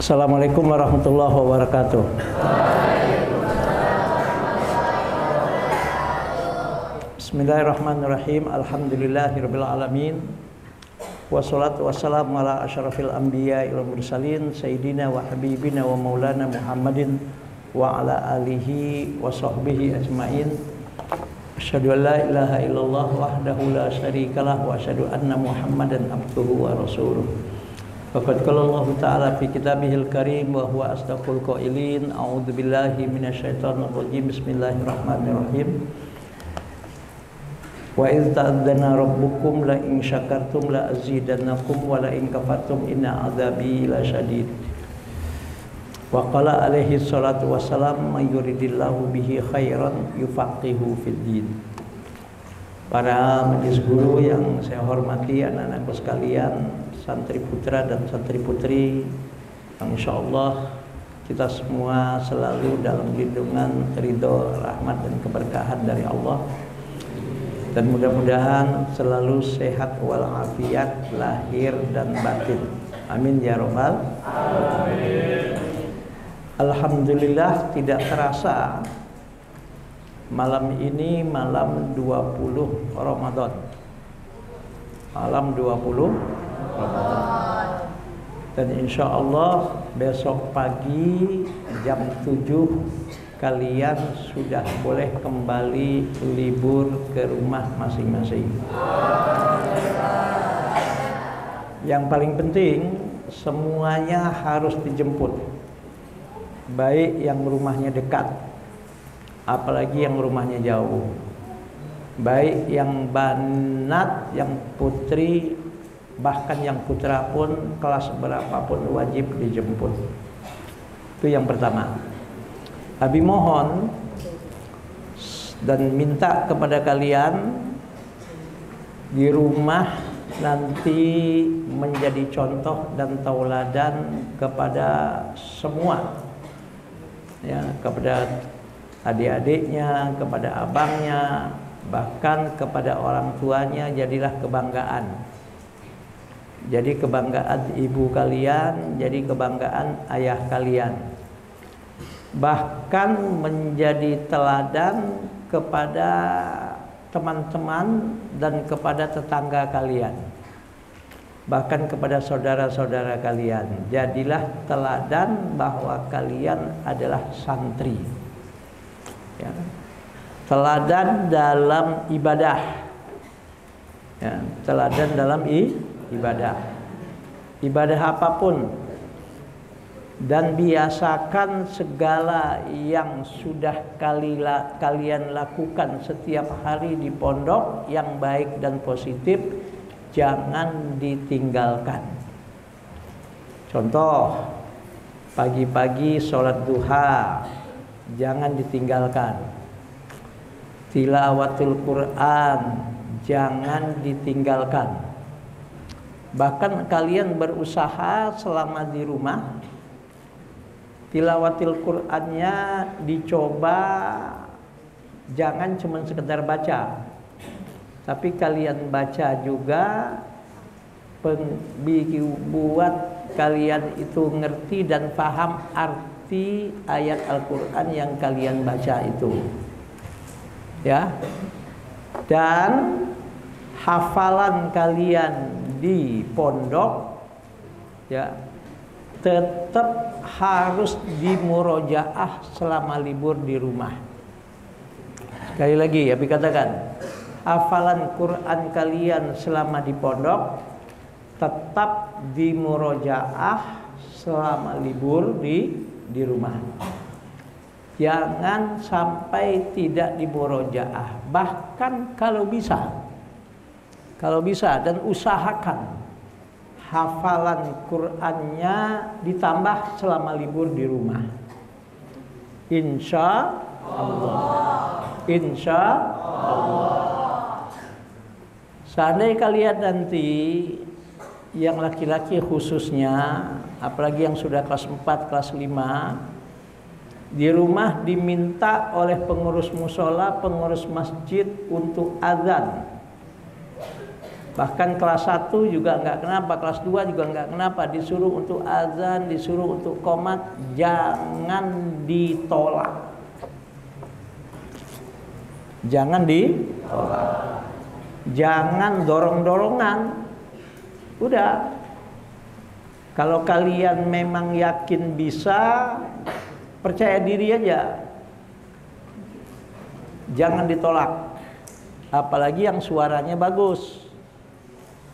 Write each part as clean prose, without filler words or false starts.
Assalamualaikum warahmatullahi wabarakatuh. Bismillahirrahmanirrahim. Alhamdulillahirabbil alamin. Wassalatu wassalamu ala asyrafil anbiya'i wal mursalin sayyidina wa habibina wa maulana Muhammadin wa ala alihi wa sahbihi ajmain. Asyhadu an la ilaha illallah wahdahu la syarikalah wa asyhadu anna Muhammadan abduhu wa rasuluh. Faqad qala Allah Ta'ala fi kitabihil karim wa huwa asdaqul qailin. A'udzu billahi minasyaitonir rajim. Bismillahirrahmanirrahim. Wa idz ta'adzana rabbukum la in syakartum la azidannakum wa la in kafartum inna 'adzabi lasyadid. Wa qala alaihi salatu wassalam may yuridillahu bihi khairan yufaqihu fid din. Para majelis guru yang saya hormati, anak-anakku sekalian, santri putra dan santri putri, yang insya Allah kita semua selalu dalam lindungan, ridho, rahmat dan keberkahan dari Allah, dan mudah-mudahan selalu sehat walafiat lahir dan batin. Amin ya robbal alamin. Alhamdulillah, tidak terasa malam ini malam 20 Ramadan. Malam 20 Ramadan. Dan insya Allah besok pagi jam 7 kalian sudah boleh kembali libur ke rumah masing-masing. Yang paling penting, semuanya harus dijemput. Baik yang rumahnya dekat, apalagi yang rumahnya jauh. Baik yang banat, yang putri, bahkan yang putra pun, kelas berapapun wajib dijemput. Itu yang pertama. Abi mohon dan minta kepada kalian di rumah nanti menjadi contoh dan tauladan kepada semua, ya, kepada adik-adiknya, kepada abangnya, bahkan kepada orang tuanya. Jadilah kebanggaan. Jadi kebanggaan ibu kalian, jadi kebanggaan ayah kalian. Bahkan menjadi teladan kepada teman-teman dan kepada tetangga kalian. Bahkan kepada saudara-saudara kalian. Jadilah teladan bahwa kalian adalah santri, ya. Teladan dalam ibadah, ya. Teladan dalam ibadah. Ibadah apapun. Dan biasakan segala yang sudah kalian lakukan setiap hari di pondok, yang baik dan positif, jangan ditinggalkan. Contoh, pagi-pagi sholat duha, jangan ditinggalkan. Tilawatul Quran, jangan ditinggalkan. Bahkan kalian berusaha selama di rumah, tilawatil Qur'annya dicoba jangan cuma sekedar baca, tapi kalian baca juga, buat kalian itu ngerti dan paham arti ayat Al-Quran yang kalian baca itu, ya. Dan hafalan kalian di pondok, ya, tetap harus dimurojaah selama libur di rumah. Sekali lagi ya, dikatakan hafalan Quran kalian selama di pondok tetap dimurojaah selama libur di rumah. Jangan sampai tidak dimurojaah. Bahkan kalau bisa dan usahakan hafalan Qur'annya ditambah selama libur di rumah. Insya Allah. Insya Allah. Seandainya kalian nanti, yang laki-laki khususnya, apalagi yang sudah kelas 4, kelas 5, di rumah diminta oleh pengurus musola, pengurus masjid untuk azan. Bahkan kelas 1 juga nggak kenapa, kelas 2 juga nggak kenapa. Disuruh untuk azan, disuruh untuk qomat, jangan ditolak. Jangan ditolak. Jangan dorong-dorongan. Udah. Kalau kalian memang yakin bisa, percaya diri aja. Jangan ditolak. Apalagi yang suaranya bagus.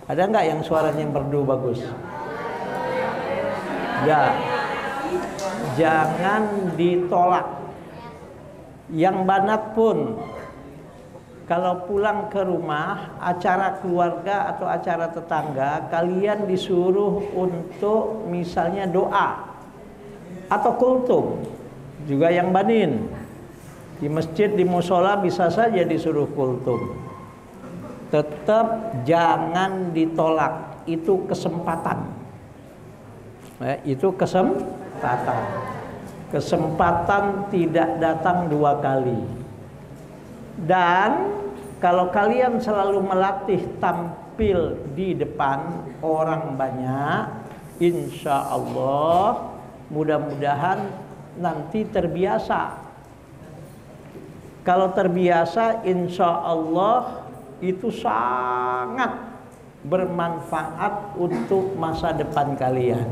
Ada nggak yang suaranya merdu bagus? Ya. Jangan ditolak. Yang banat pun, kalau pulang ke rumah, acara keluarga atau acara tetangga, kalian disuruh untuk misalnya doa atau kultum, juga yang banin. Di masjid, di musola bisa saja disuruh kultum. Tetap jangan ditolak, itu kesempatan. Itu kesempatan. Kesempatan tidak datang 2 kali. Dan kalau kalian selalu melatih tampil di depan orang banyak, insya Allah mudah-mudahan nanti terbiasa. Kalau terbiasa, insya Allah itu sangat bermanfaat untuk masa depan kalian.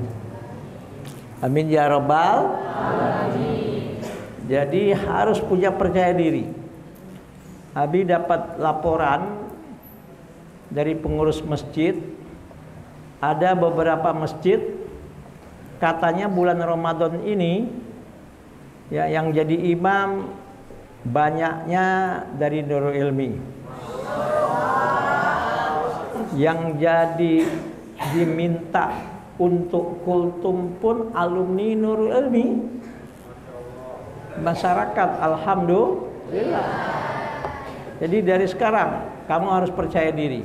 Amin ya rabbal alamin. Jadi harus punya percaya diri. Abi dapat laporan dari pengurus masjid, ada beberapa masjid katanya bulan Ramadan ini ya yang jadi imam banyaknya dari Nurul Ilmi. Yang jadi diminta untuk kultum pun alumni Nurul Ilmi. Masyarakat alhamdulillah. Jadi dari sekarang kamu harus percaya diri.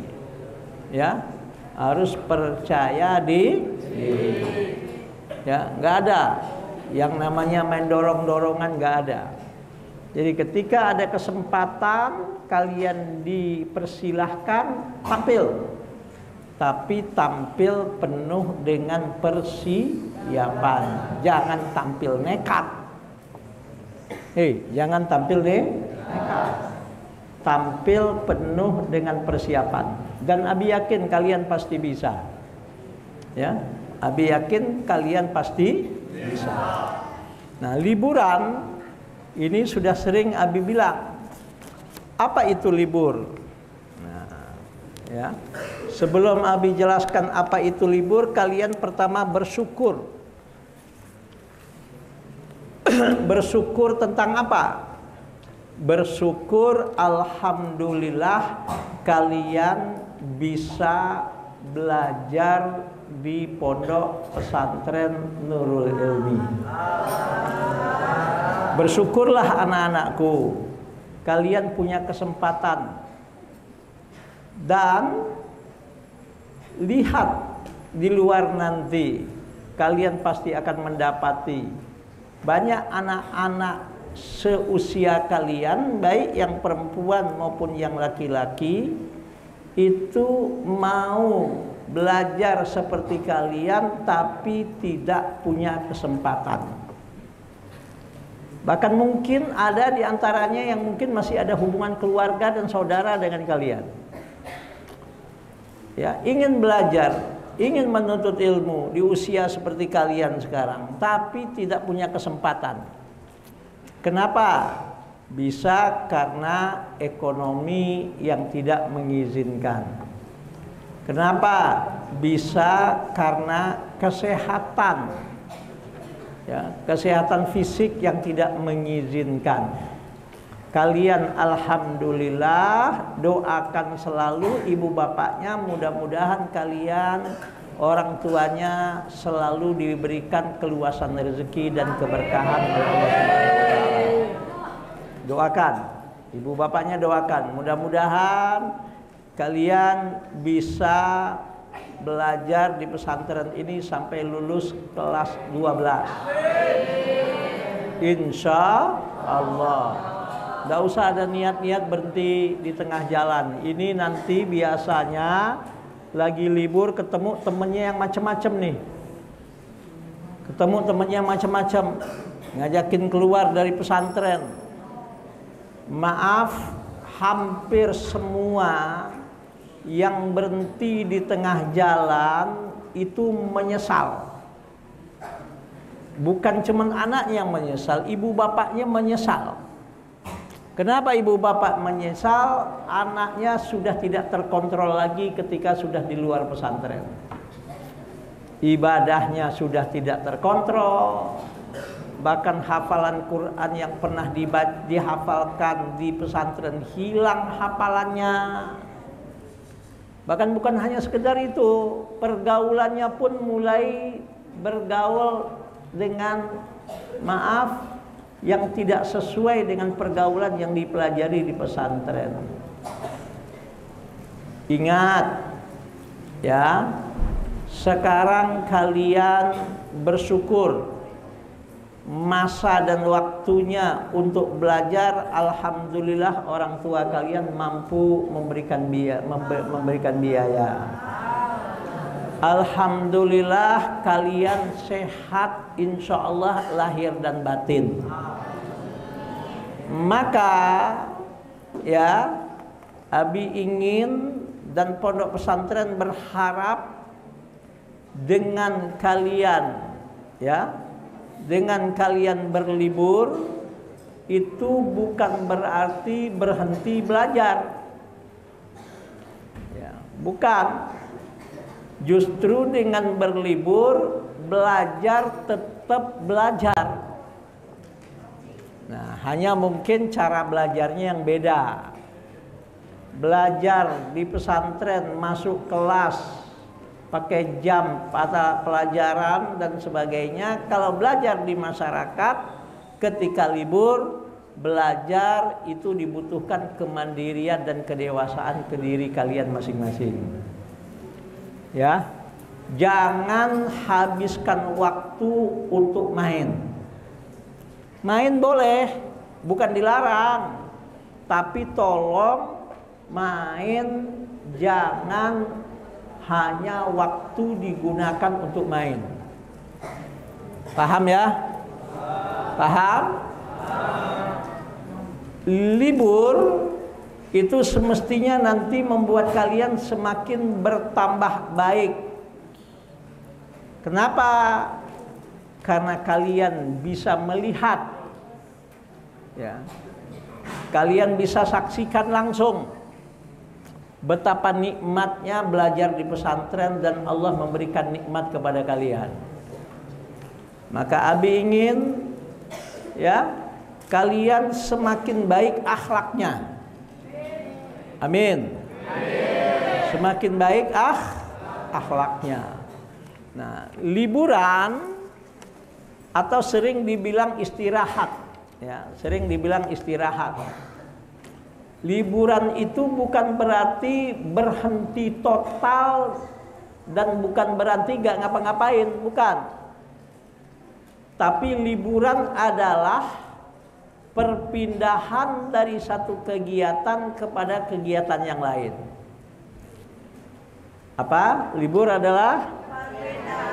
Ya, harus percaya diri. Ya, nggak ada yang namanya main dorong-dorongan, nggak ada. Jadi ketika ada kesempatan, kalian dipersilahkan tampil. Tapi tampil penuh dengan persiapan. Jangan tampil nekat. Jangan tampil nekat. Tampil penuh dengan persiapan. Dan Abi yakin kalian pasti bisa. Ya, Abi yakin kalian pasti bisa. Nah, liburan ini sudah sering Abi bilang, apa itu libur? Nah, ya. Sebelum Abi jelaskan apa itu libur, kalian pertama bersyukur. Bersyukur tentang apa? Bersyukur alhamdulillah kalian bisa belajar di pondok pesantren Nurul Ilmi. Bersyukurlah anak-anakku, kalian punya kesempatan. Dan lihat di luar nanti, kalian pasti akan mendapati banyak anak-anak seusia kalian, baik yang perempuan maupun yang laki-laki, itu mau belajar seperti kalian tapi tidak punya kesempatan. Bahkan mungkin ada di antaranya yang mungkin masih ada hubungan keluarga dan saudara dengan kalian. Ya, ingin belajar, ingin menuntut ilmu di usia seperti kalian sekarang, tapi tidak punya kesempatan. Kenapa? Bisa karena ekonomi yang tidak mengizinkan. Kenapa? Bisa karena kesehatan. Ya, kesehatan fisik yang tidak mengizinkan. Kalian alhamdulillah doakan selalu ibu bapaknya, mudah-mudahan kalian orang tuanya selalu diberikan keluasan rezeki dan keberkahan oleh Allah Subhanahu wa taala. Doakan, ibu bapaknya doakan, mudah-mudahan kalian bisa belajar di pesantren ini sampai lulus kelas 12. Insya Allah. Nggak usah ada niat-niat berhenti di tengah jalan. Ini nanti biasanya lagi libur ketemu temennya yang macam-macam nih. Ketemu temennya yang macam-macam, ngajakin keluar dari pesantren. Maaf, hampir semua yang berhenti di tengah jalan itu menyesal. Bukan cuma anaknya yang menyesal, ibu bapaknya menyesal. Kenapa ibu bapak menyesal? Anaknya sudah tidak terkontrol lagi ketika sudah di luar pesantren. Ibadahnya sudah tidak terkontrol. Bahkan hafalan Quran yang pernah dihafalkan di pesantren hilang hafalannya. Bahkan bukan hanya sekedar itu, pergaulannya pun mulai bergaul dengan maaf yang tidak sesuai dengan pergaulan yang dipelajari di pesantren. Ingat ya, sekarang kalian bersyukur masa dan waktunya untuk belajar. Alhamdulillah orang tua kalian mampu memberikan biaya. Alhamdulillah kalian sehat, insya Allah lahir dan batin. Maka ya, Abi ingin dan pondok pesantren berharap dengan kalian ya, dengan kalian berlibur itu bukan berarti berhenti belajar ya, bukan. Justru dengan berlibur belajar tetap belajar. Nah, hanya mungkin cara belajarnya yang beda. Belajar di pesantren, masuk kelas, pakai jam pada pelajaran dan sebagainya. Kalau belajar di masyarakat, ketika libur belajar itu dibutuhkan kemandirian dan kedewasaan ke diri kalian masing-masing. Ya, jangan habiskan waktu untuk main. Main boleh, bukan dilarang, tapi tolong main jangan hanya waktu digunakan untuk main. Paham ya? Paham? Libur itu semestinya nanti membuat kalian semakin bertambah baik. Kenapa? Karena kalian bisa melihat ya, kalian bisa saksikan langsung betapa nikmatnya belajar di pesantren dan Allah memberikan nikmat kepada kalian. Maka Abi ingin ya, kalian semakin baik akhlaknya. Amin. Semakin baik akhlaknya. Nah, liburan atau sering dibilang istirahat, ya, sering dibilang istirahat. Liburan itu bukan berarti berhenti total dan bukan berarti gak ngapa-ngapain, bukan. Tapi liburan adalah perpindahan dari satu kegiatan kepada kegiatan yang lain. Apa? Libur adalah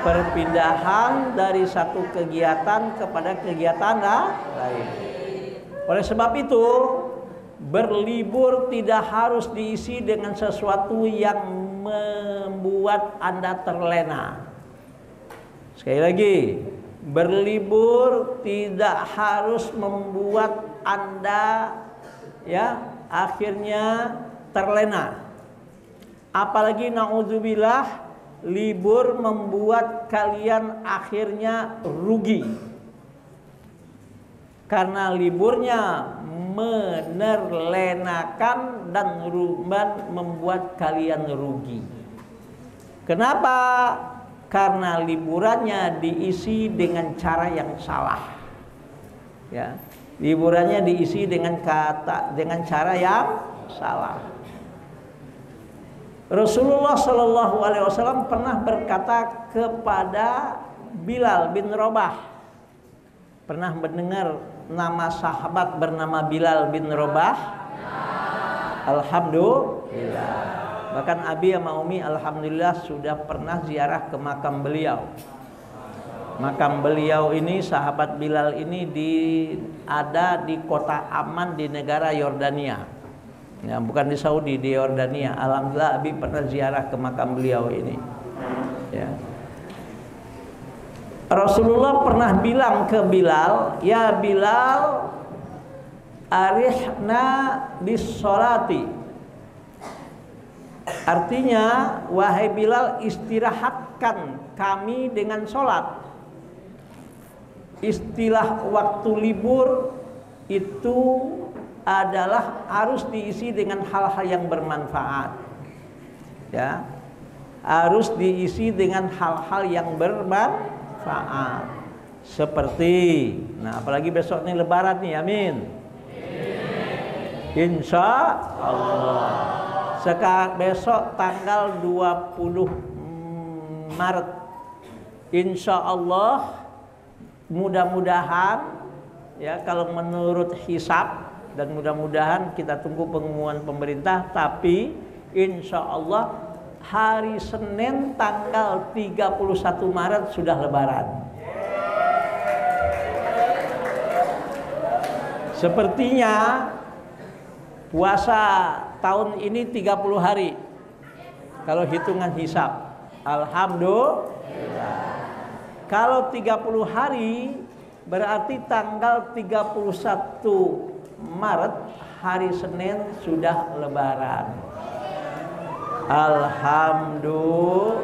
perpindahan dari satu kegiatan kepada kegiatan lain. Oleh sebab itu, berlibur tidak harus diisi dengan sesuatu yang membuat Anda terlena. Sekali lagi, berlibur tidak harus membuat Anda ya akhirnya terlena. Apalagi naudzubillah, libur membuat kalian akhirnya rugi. Karena liburnya menerlenakan dan membuat kalian rugi. Kenapa? Karena liburannya diisi dengan cara yang salah. Ya, liburannya diisi dengan cara yang salah. Rasulullah Shallallahu Alaihi Wasallam pernah berkata kepada Bilal bin Rabah. Pernah mendengar nama sahabat bernama Bilal bin Rabah? Alhamdulillah. Bahkan Abi sama Umi alhamdulillah sudah pernah ziarah ke makam beliau. Makam beliau ini, sahabat Bilal ini ada di kota Amman di negara Yordania. Ya, bukan di Saudi, di Yordania. Alhamdulillah Abi pernah ziarah ke makam beliau ini. Ya. Rasulullah pernah bilang ke Bilal, "Ya Bilal, arihna bis sholati." Artinya, wahai Bilal, istirahatkan kami dengan sholat. Istilah waktu libur itu adalah harus diisi dengan hal-hal yang bermanfaat. Ya. Harus diisi dengan hal-hal yang bermanfaat. Seperti, nah apalagi besok nih lebaran nih, amin. Insya Allah. Sekarang besok tanggal 20 Maret. Insya Allah, mudah-mudahan ya, kalau menurut hisab, dan mudah-mudahan kita tunggu pengumuman pemerintah, tapi insya Allah hari Senin tanggal 31 Maret sudah lebaran. Sepertinya puasa tahun ini 30 hari kalau hitungan hisab. Alhamdulillah. Kalau 30 hari berarti tanggal 31 Maret hari Senin sudah lebaran. Alhamdulillah.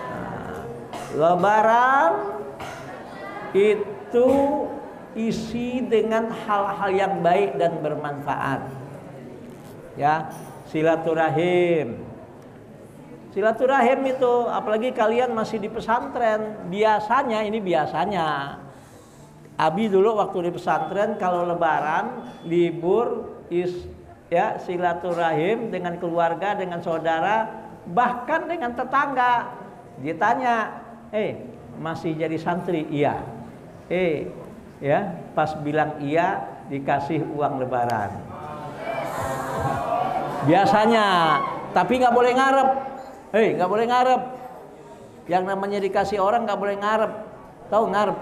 Nah, lebaran itu isi dengan hal-hal yang baik dan bermanfaat. Ya, silaturahim. Silaturahim itu, apalagi kalian masih di pesantren, biasanya Abi dulu waktu di pesantren kalau lebaran libur ya silaturahim dengan keluarga, dengan saudara, bahkan dengan tetangga. Dia tanya, masih jadi santri? Iya. Ya, pas bilang iya dikasih uang lebaran. Biasanya, tapi nggak boleh ngarep. Nggak boleh ngarep. Yang namanya dikasih orang nggak boleh ngarep. Tahu ngarep?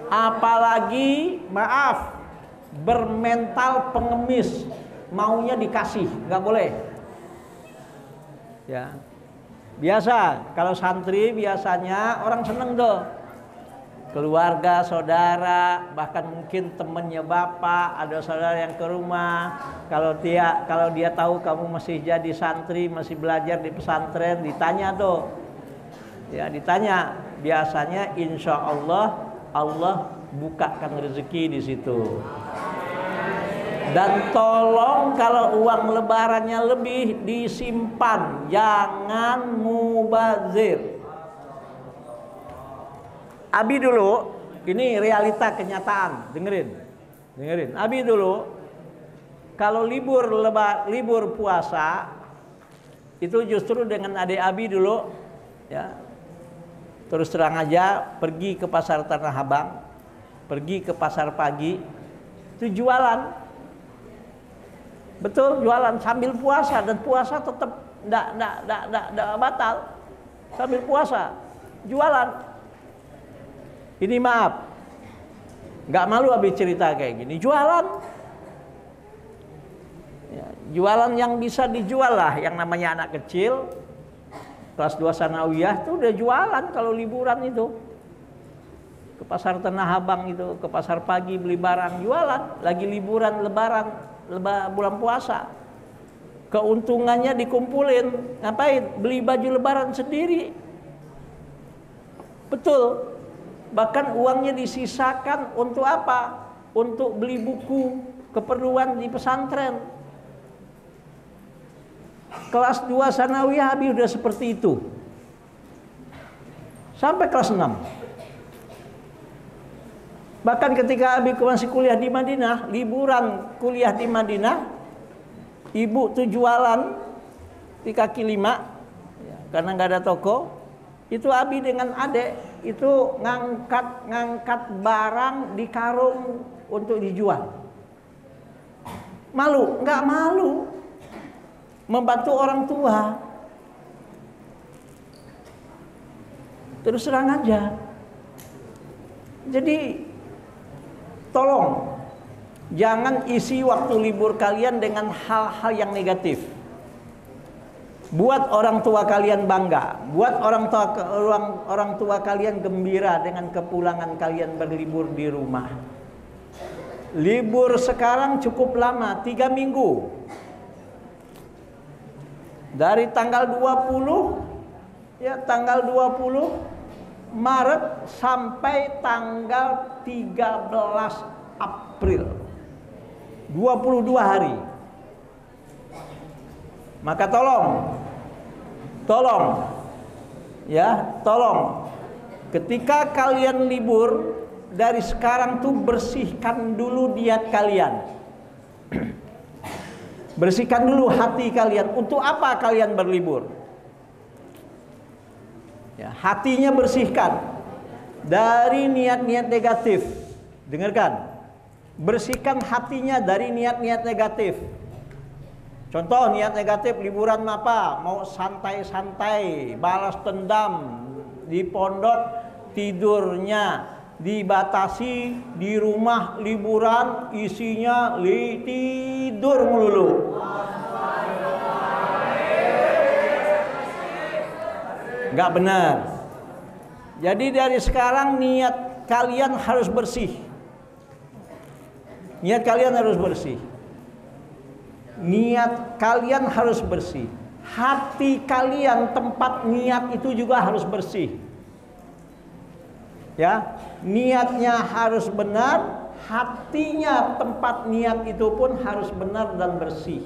Apalagi maaf, bermental pengemis, maunya dikasih, nggak boleh. Ya, biasa kalau santri biasanya orang seneng tuh. Keluarga, saudara, bahkan mungkin temennya bapak, ada saudara yang ke rumah. Kalau dia tahu kamu masih jadi santri, masih belajar di pesantren, ditanya tuh. Ya, ditanya. Biasanya insya Allah bukakan rezeki di situ. Dan tolong kalau uang lebarannya lebih disimpan, jangan mubazir. Abi dulu, ini realita kenyataan, dengerin. Abi dulu, kalau libur puasa, itu justru dengan adik Abi dulu, ya, terus terang aja, pergi ke pasar Tanah Abang, pergi ke pasar pagi, itu jualan, betul jualan sambil puasa, dan puasa tetap tidak batal, sambil puasa, jualan. Ini maaf, nggak malu Abi cerita kayak gini. Jualan, ya, jualan yang bisa dijual lah. Yang namanya anak kecil, kelas 2 sanawiyah itu udah jualan kalau liburan itu. Ke pasar Tanah Abang itu, ke pasar pagi beli barang, jualan. Lagi liburan lebaran, bulan puasa. Keuntungannya dikumpulin. Ngapain? Beli baju lebaran sendiri. Betul. Bahkan uangnya disisakan untuk apa? Untuk beli buku, keperluan di pesantren. Kelas 2 sanawiyah Abi udah seperti itu. Sampai kelas 6. Bahkan ketika Abi masih kuliah di Madinah, liburan kuliah di Madinah, ibu tuh jualan di kaki 5, ya, karena nggak ada toko. Itu Abi dengan adek itu ngangkat barang di karung untuk dijual. Malu? Nggak malu. membantu orang tua. Terus terang aja. Jadi tolong jangan isi waktu libur kalian dengan hal-hal yang negatif. Buat orang tua kalian bangga, buat orang tua kalian gembira dengan kepulangan kalian berlibur di rumah. Libur sekarang cukup lama, 3 minggu. Dari tanggal 20 Maret sampai tanggal 13 April. 22 hari. Maka tolong ketika kalian libur, dari sekarang tuh bersihkan dulu niat kalian. Bersihkan dulu hati kalian. Untuk apa kalian berlibur? Ya, hatinya bersihkan dari niat-niat negatif. Dengarkan, bersihkan hatinya dari niat-niat negatif. Contoh niat negatif liburan apa? Mau santai-santai, balas dendam di pondok, tidurnya dibatasi, di rumah liburan isinya tidur melulu. Nggak benar. Jadi dari sekarang niat kalian harus bersih. Niat kalian harus bersih. Niat kalian harus bersih. Hati kalian, tempat niat itu juga harus bersih. Ya, niatnya harus benar, hatinya, tempat niat itu pun harus benar dan bersih.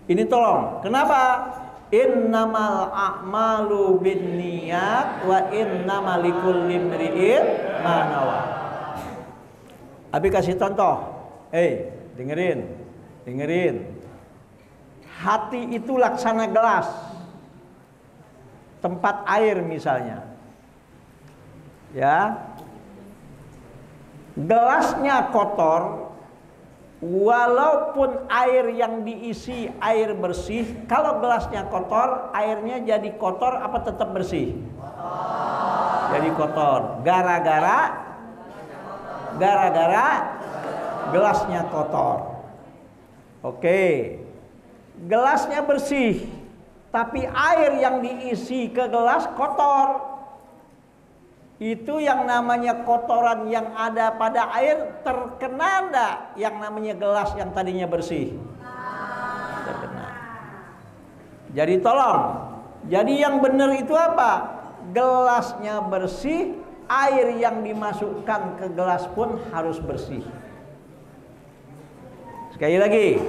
Ini tolong. Kenapa? Innamal a'malu binniyat wa innamal likulli imri'in ma nawa. Abi kasih contoh. Dengerin. Hati itu laksana gelas. Tempat air misalnya. Ya. Gelasnya kotor, walaupun air yang diisi air bersih, kalau gelasnya kotor, airnya jadi kotor apa tetap bersih? Kotor. Jadi kotor. Gara-gara gelasnya kotor. Oke. Gelasnya bersih, tapi air yang diisi ke gelas kotor. Itu yang namanya kotoran yang ada pada air terkena enggak yang namanya gelas yang tadinya bersih? Terkena. Jadi tolong. Jadi yang benar itu apa? Gelasnya bersih, air yang dimasukkan ke gelas pun harus bersih. Sekali lagi.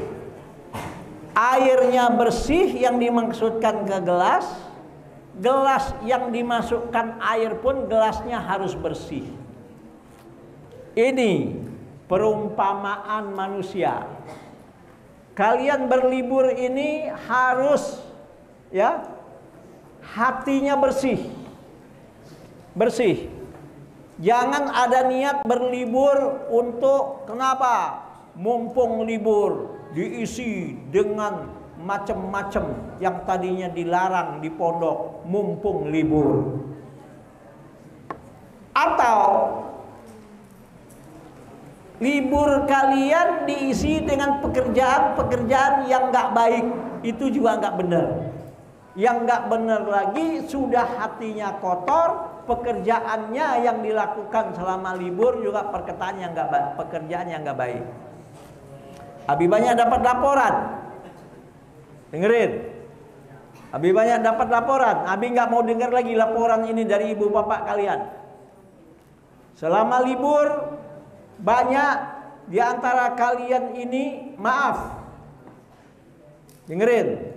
Airnya bersih yang dimaksudkan ke gelas. Gelas yang dimasukkan air pun gelasnya harus bersih. Ini perumpamaan manusia. Kalian berlibur ini harus ya hatinya bersih. Bersih. Jangan ada niat berlibur untuk kenapa? Mumpung libur diisi dengan macam-macam yang tadinya dilarang di pondok, mumpung libur. Atau libur kalian diisi dengan pekerjaan-pekerjaan yang nggak baik, itu juga nggak benar. Yang nggak benar lagi sudah hatinya kotor, pekerjaannya yang dilakukan selama libur juga pekerjaan yang nggak baik. Abi banyak dapat laporan. Dengerin. Abi banyak dapat laporan. Abi nggak mau dengar lagi laporan ini dari ibu bapak kalian. Selama libur banyak di antara kalian ini maaf. Dengerin.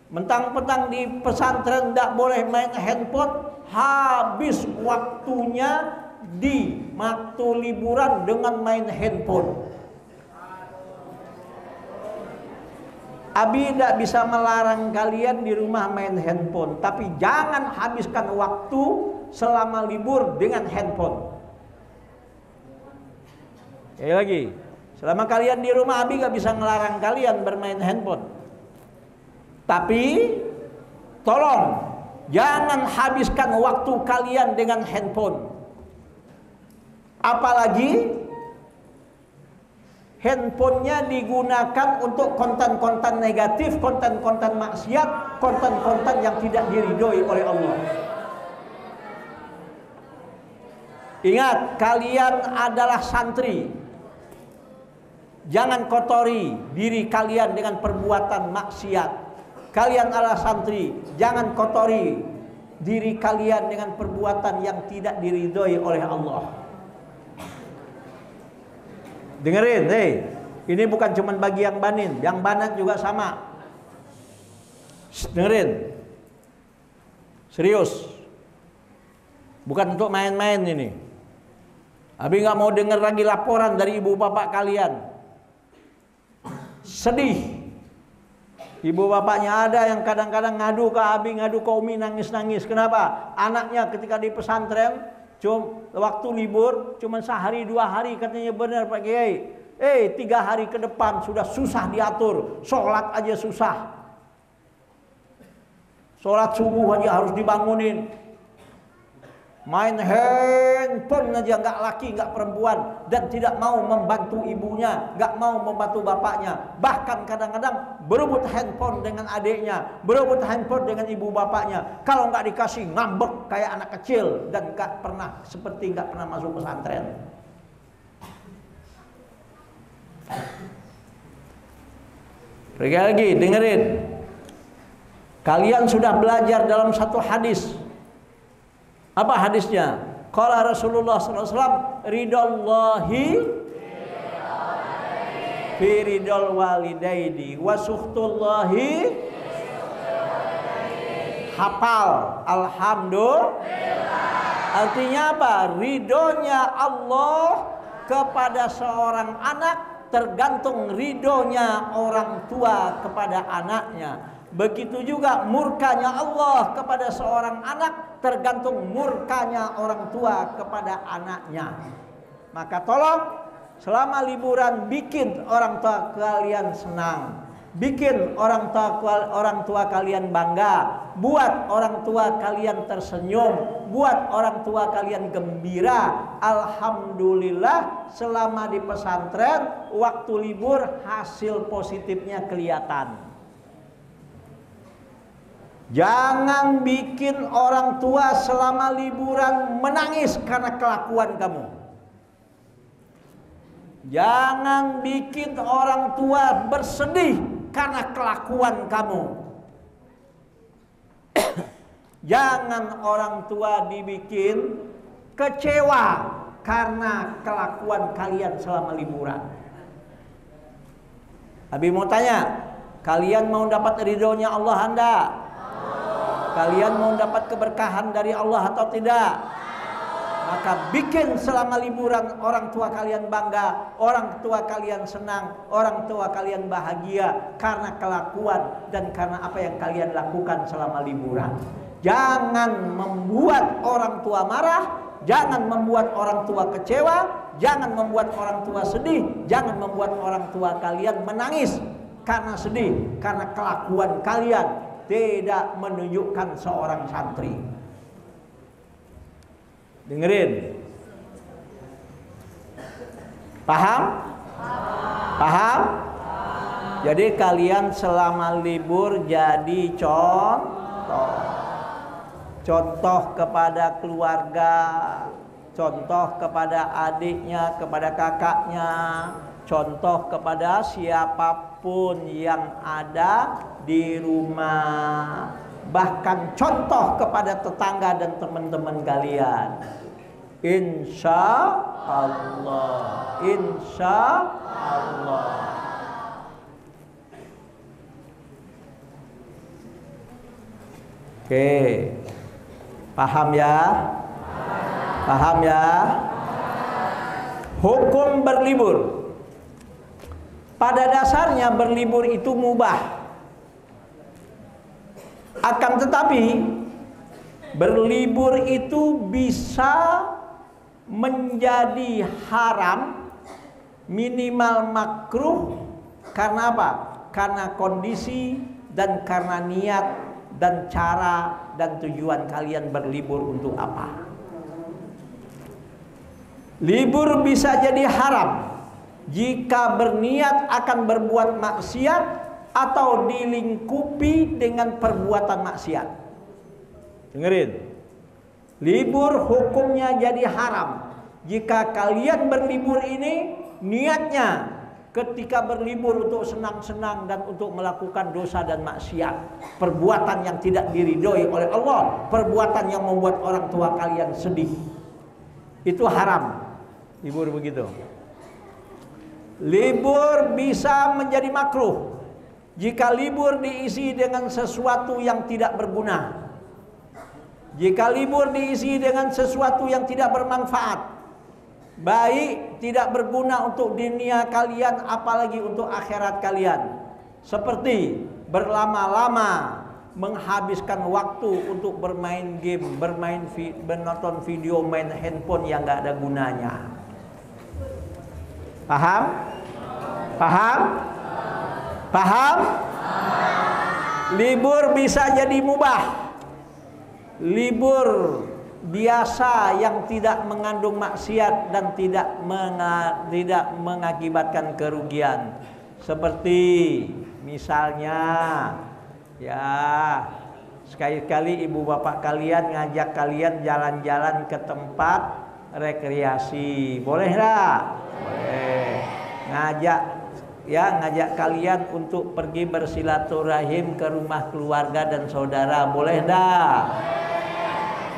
Mentang-mentang di pesantren tidak boleh main handphone, habis waktunya di waktu liburan dengan main handphone. Abi tidak bisa melarang kalian di rumah main handphone, tapi jangan habiskan waktu selama libur dengan handphone. Lagi, selama kalian di rumah Abi gak bisa melarang kalian bermain handphone. Tapi tolong jangan habiskan waktu kalian dengan handphone. Apalagi handphonenya digunakan untuk konten-konten negatif, konten-konten maksiat, konten-konten yang tidak diridhoi oleh Allah. Ingat, kalian adalah santri. Jangan kotori diri kalian dengan perbuatan maksiat. Kalian adalah santri, jangan kotori diri kalian dengan perbuatan yang tidak diridhoi oleh Allah. Dengerin, ini bukan cuma bagi yang banin, yang banat juga sama. Dengerin, serius, bukan untuk main-main ini. Abi nggak mau dengar lagi laporan dari ibu bapak kalian. Sedih. Ibu bapaknya ada yang kadang-kadang ngadu ke Abi, ngadu ke Umi, nangis-nangis. Kenapa? Anaknya ketika di pesantren, waktu libur cuma sehari 2 hari, katanya benar Pak Kiai. 3 hari ke depan sudah susah diatur, sholat aja susah. Sholat subuh aja harus dibangunin. Main handphone aja, nggak laki nggak perempuan, dan tidak mau membantu ibunya, nggak mau membantu bapaknya. Bahkan kadang-kadang berebut handphone dengan adiknya, berebut handphone dengan ibu bapaknya. Kalau nggak dikasih ngambek kayak anak kecil, dan nggak pernah masuk pesantren. Lagi dengerin, kalian sudah belajar dalam satu hadis. Apa hadisnya? Qala Rasulullah SAW, ridallahi fi ridal walidaini wa sukhtullahi. Hafal, alhamdulillah. Artinya apa? Ridhonya Allah kepada seorang anak tergantung ridhonya orang tua kepada anaknya. Begitu juga murkanya Allah kepada seorang anak tergantung murkanya orang tua kepada anaknya. Maka tolong selama liburan bikin orang tua kalian senang, bikin orang tua kalian bangga, buat orang tua kalian tersenyum, buat orang tua kalian gembira. Alhamdulillah selama di pesantren waktu libur hasil positifnya kelihatan. Jangan bikin orang tua selama liburan menangis karena kelakuan kamu. Jangan bikin orang tua bersedih karena kelakuan kamu. Jangan orang tua dibikin kecewa karena kelakuan kalian selama liburan. Abi mau tanya, kalian mau dapat ridhonya Allah Anda? Kalian mau dapat keberkahan dari Allah atau tidak? Maka bikin selama liburan orang tua kalian bangga, orang tua kalian senang, orang tua kalian bahagia karena kelakuan dan karena apa yang kalian lakukan selama liburan. Jangan membuat orang tua marah, jangan membuat orang tua kecewa, jangan membuat orang tua sedih, jangan membuat orang tua kalian menangis karena sedih, karena kelakuan kalian tidak menunjukkan seorang santri. Dengerin. Paham? Paham? Jadi kalian selama libur jadi contoh kepada keluarga, contoh kepada adiknya, kepada kakaknya, contoh kepada siapapun yang ada di rumah, bahkan contoh kepada tetangga dan teman-teman kalian. Insya Allah, insya Allah. Oke, paham ya? Paham ya? Hukum berlibur. Pada dasarnya berlibur itu mubah. Akan tetapi berlibur itu bisa menjadi haram, minimal makruh. Karena apa? Karena kondisi dan karena niat dan cara dan tujuan kalian berlibur untuk apa. Libur bisa jadi haram jika berniat akan berbuat maksiat atau dilingkupi dengan perbuatan maksiat. Dengerin. Libur hukumnya jadi haram jika kalian berlibur ini niatnya ketika berlibur untuk senang-senang dan untuk melakukan dosa dan maksiat, perbuatan yang tidak diridhoi oleh Allah, perbuatan yang membuat orang tua kalian sedih, itu haram. Libur begitu. Libur bisa menjadi makruh jika libur diisi dengan sesuatu yang tidak berguna. Jika libur diisi dengan sesuatu yang tidak bermanfaat, baik tidak berguna untuk dunia kalian apalagi untuk akhirat kalian, seperti berlama-lama menghabiskan waktu untuk bermain game, menonton video, main handphone yang gak ada gunanya. Paham? Paham? Paham? Libur bisa jadi mubah. Libur biasa yang tidak mengandung maksiat dan tidak mengakibatkan kerugian, seperti misalnya ya sekali-kali ibu bapak kalian ngajak kalian jalan-jalan ke tempat rekreasi, boleh enggak? Boleh. Ngajak kalian untuk pergi bersilaturahim ke rumah keluarga dan saudara, boleh enggak?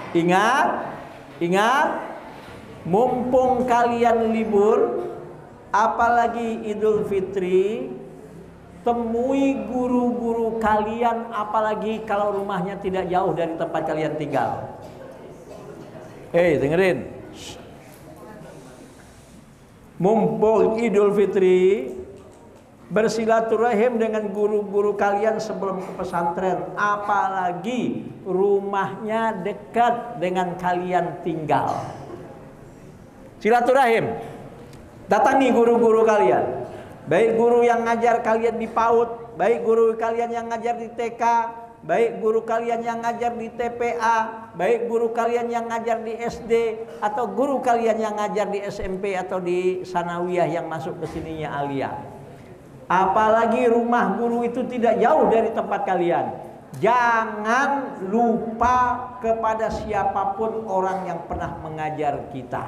Ingat, mumpung kalian libur, apalagi Idul Fitri, temui guru-guru kalian, apalagi kalau rumahnya tidak jauh dari tempat kalian tinggal. Dengerin. Mumpung Idul Fitri, bersilaturahim dengan guru-guru kalian sebelum ke pesantren, apalagi rumahnya dekat dengan kalian tinggal. Silaturahim, datangi guru-guru kalian, baik guru yang ngajar kalian di PAUD, baik guru kalian yang ngajar di TK, baik guru kalian yang ngajar di TPA, baik guru kalian yang ngajar di SD, atau guru kalian yang ngajar di SMP atau di sanawiyah yang masuk ke sininya aliyah. Apalagi rumah guru itu tidak jauh dari tempat kalian. Jangan lupa kepada siapapun orang yang pernah mengajar kita.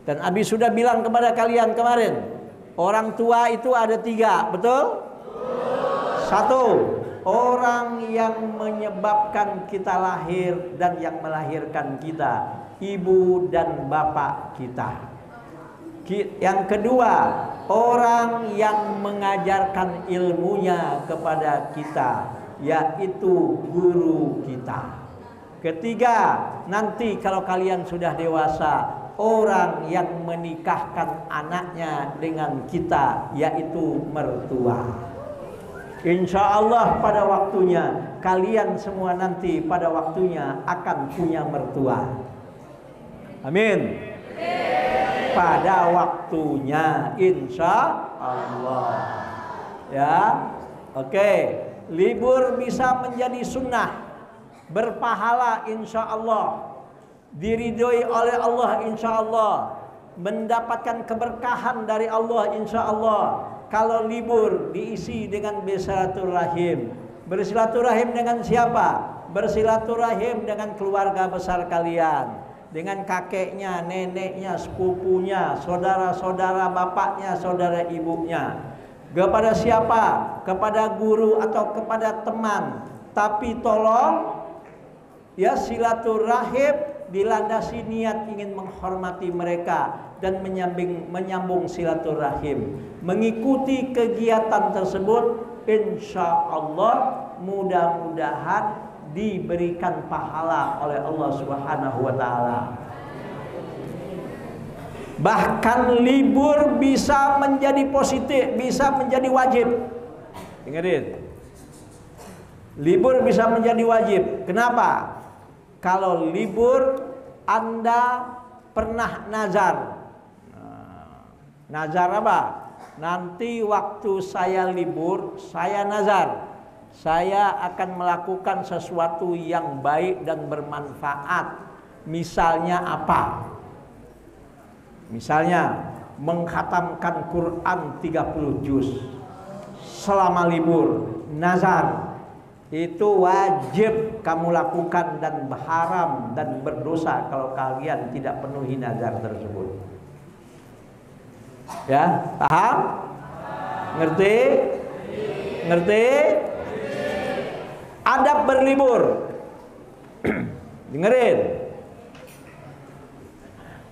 Dan Abi sudah bilang kepada kalian kemarin, orang tua itu ada 3, betul? 1, orang yang menyebabkan kita lahir dan yang melahirkan kita, ibu dan bapak kita. Yang kedua, orang yang mengajarkan ilmunya kepada kita, yaitu guru kita. Ketiga, nanti kalau kalian sudah dewasa, orang yang menikahkan anaknya dengan kita, yaitu mertua. Insya Allah pada waktunya, kalian semua nanti pada waktunya akan punya mertua. Amin. Pada waktunya, insya Allah. Ya, oke. Libur bisa menjadi sunnah, berpahala insya Allah, diridhoi oleh Allah insya Allah, mendapatkan keberkahan dari Allah insya Allah. Kalau libur diisi dengan bersilaturahim. Bersilaturahim dengan siapa? Bersilaturahim dengan keluarga besar kalian, dengan kakeknya, neneknya, sepupunya, saudara-saudara bapaknya, saudara ibunya. Kepada siapa? Kepada guru atau kepada teman. Tapi tolong ya, silaturahim dilandasi niat ingin menghormati mereka dan menyambung silaturahim. Mengikuti kegiatan tersebut, insya Allah mudah-mudahan diberikan pahala oleh Allah Subhanahu wa taala. Bahkan libur bisa menjadi positif, bisa menjadi wajib. Dengerin. Libur bisa menjadi wajib. Kenapa? Kalau libur Anda pernah nazar. Nazar apa? Nanti waktu saya libur, saya nazar saya akan melakukan sesuatu yang baik dan bermanfaat. Misalnya apa? Misalnya mengkhatamkan Quran 30 juz selama libur. Nazar itu wajib kamu lakukan dan haram dan berdosa kalau kalian tidak penuhi nazar tersebut. Ya, paham? Ngerti? Ngerti? Adab berlibur. Dengerin.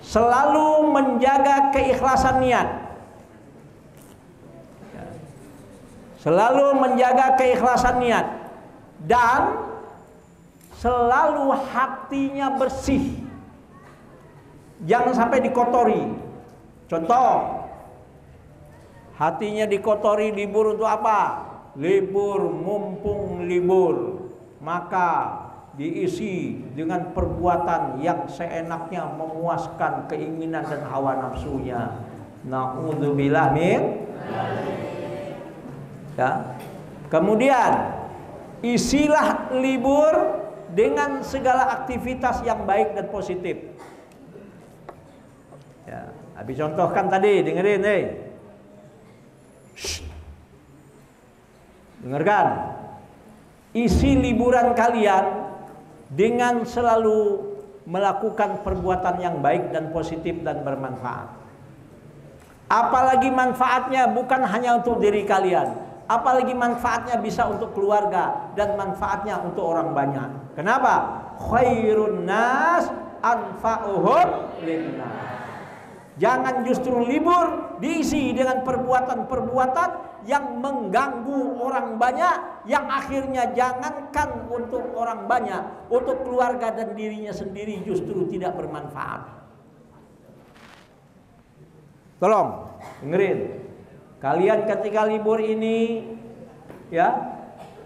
Selalu menjaga keikhlasan niat. Selalu menjaga keikhlasan niat. Dan selalu hatinya bersih. Jangan sampai dikotori. Contoh, hatinya dikotori libur untuk apa? Libur, mumpung libur, maka diisi dengan perbuatan yang seenaknya memuaskan keinginan dan hawa nafsunya. Na'udzubillah min. Ya. Kemudian isilah libur dengan segala aktivitas yang baik dan positif. Ya, habis contohkan tadi, dengerin nih. Dengarkan. Isi liburan kalian dengan selalu melakukan perbuatan yang baik dan positif dan bermanfaat. Apalagi manfaatnya bukan hanya untuk diri kalian, apalagi manfaatnya bisa untuk keluarga dan manfaatnya untuk orang banyak. Kenapa? Khairun nas anfa'uhum linnas. Jangan justru libur diisi dengan perbuatan-perbuatan yang mengganggu orang banyak, yang akhirnya jangankan untuk orang banyak, untuk keluarga dan dirinya sendiri justru tidak bermanfaat. Tolong dengerin. Kalian ketika libur ini ya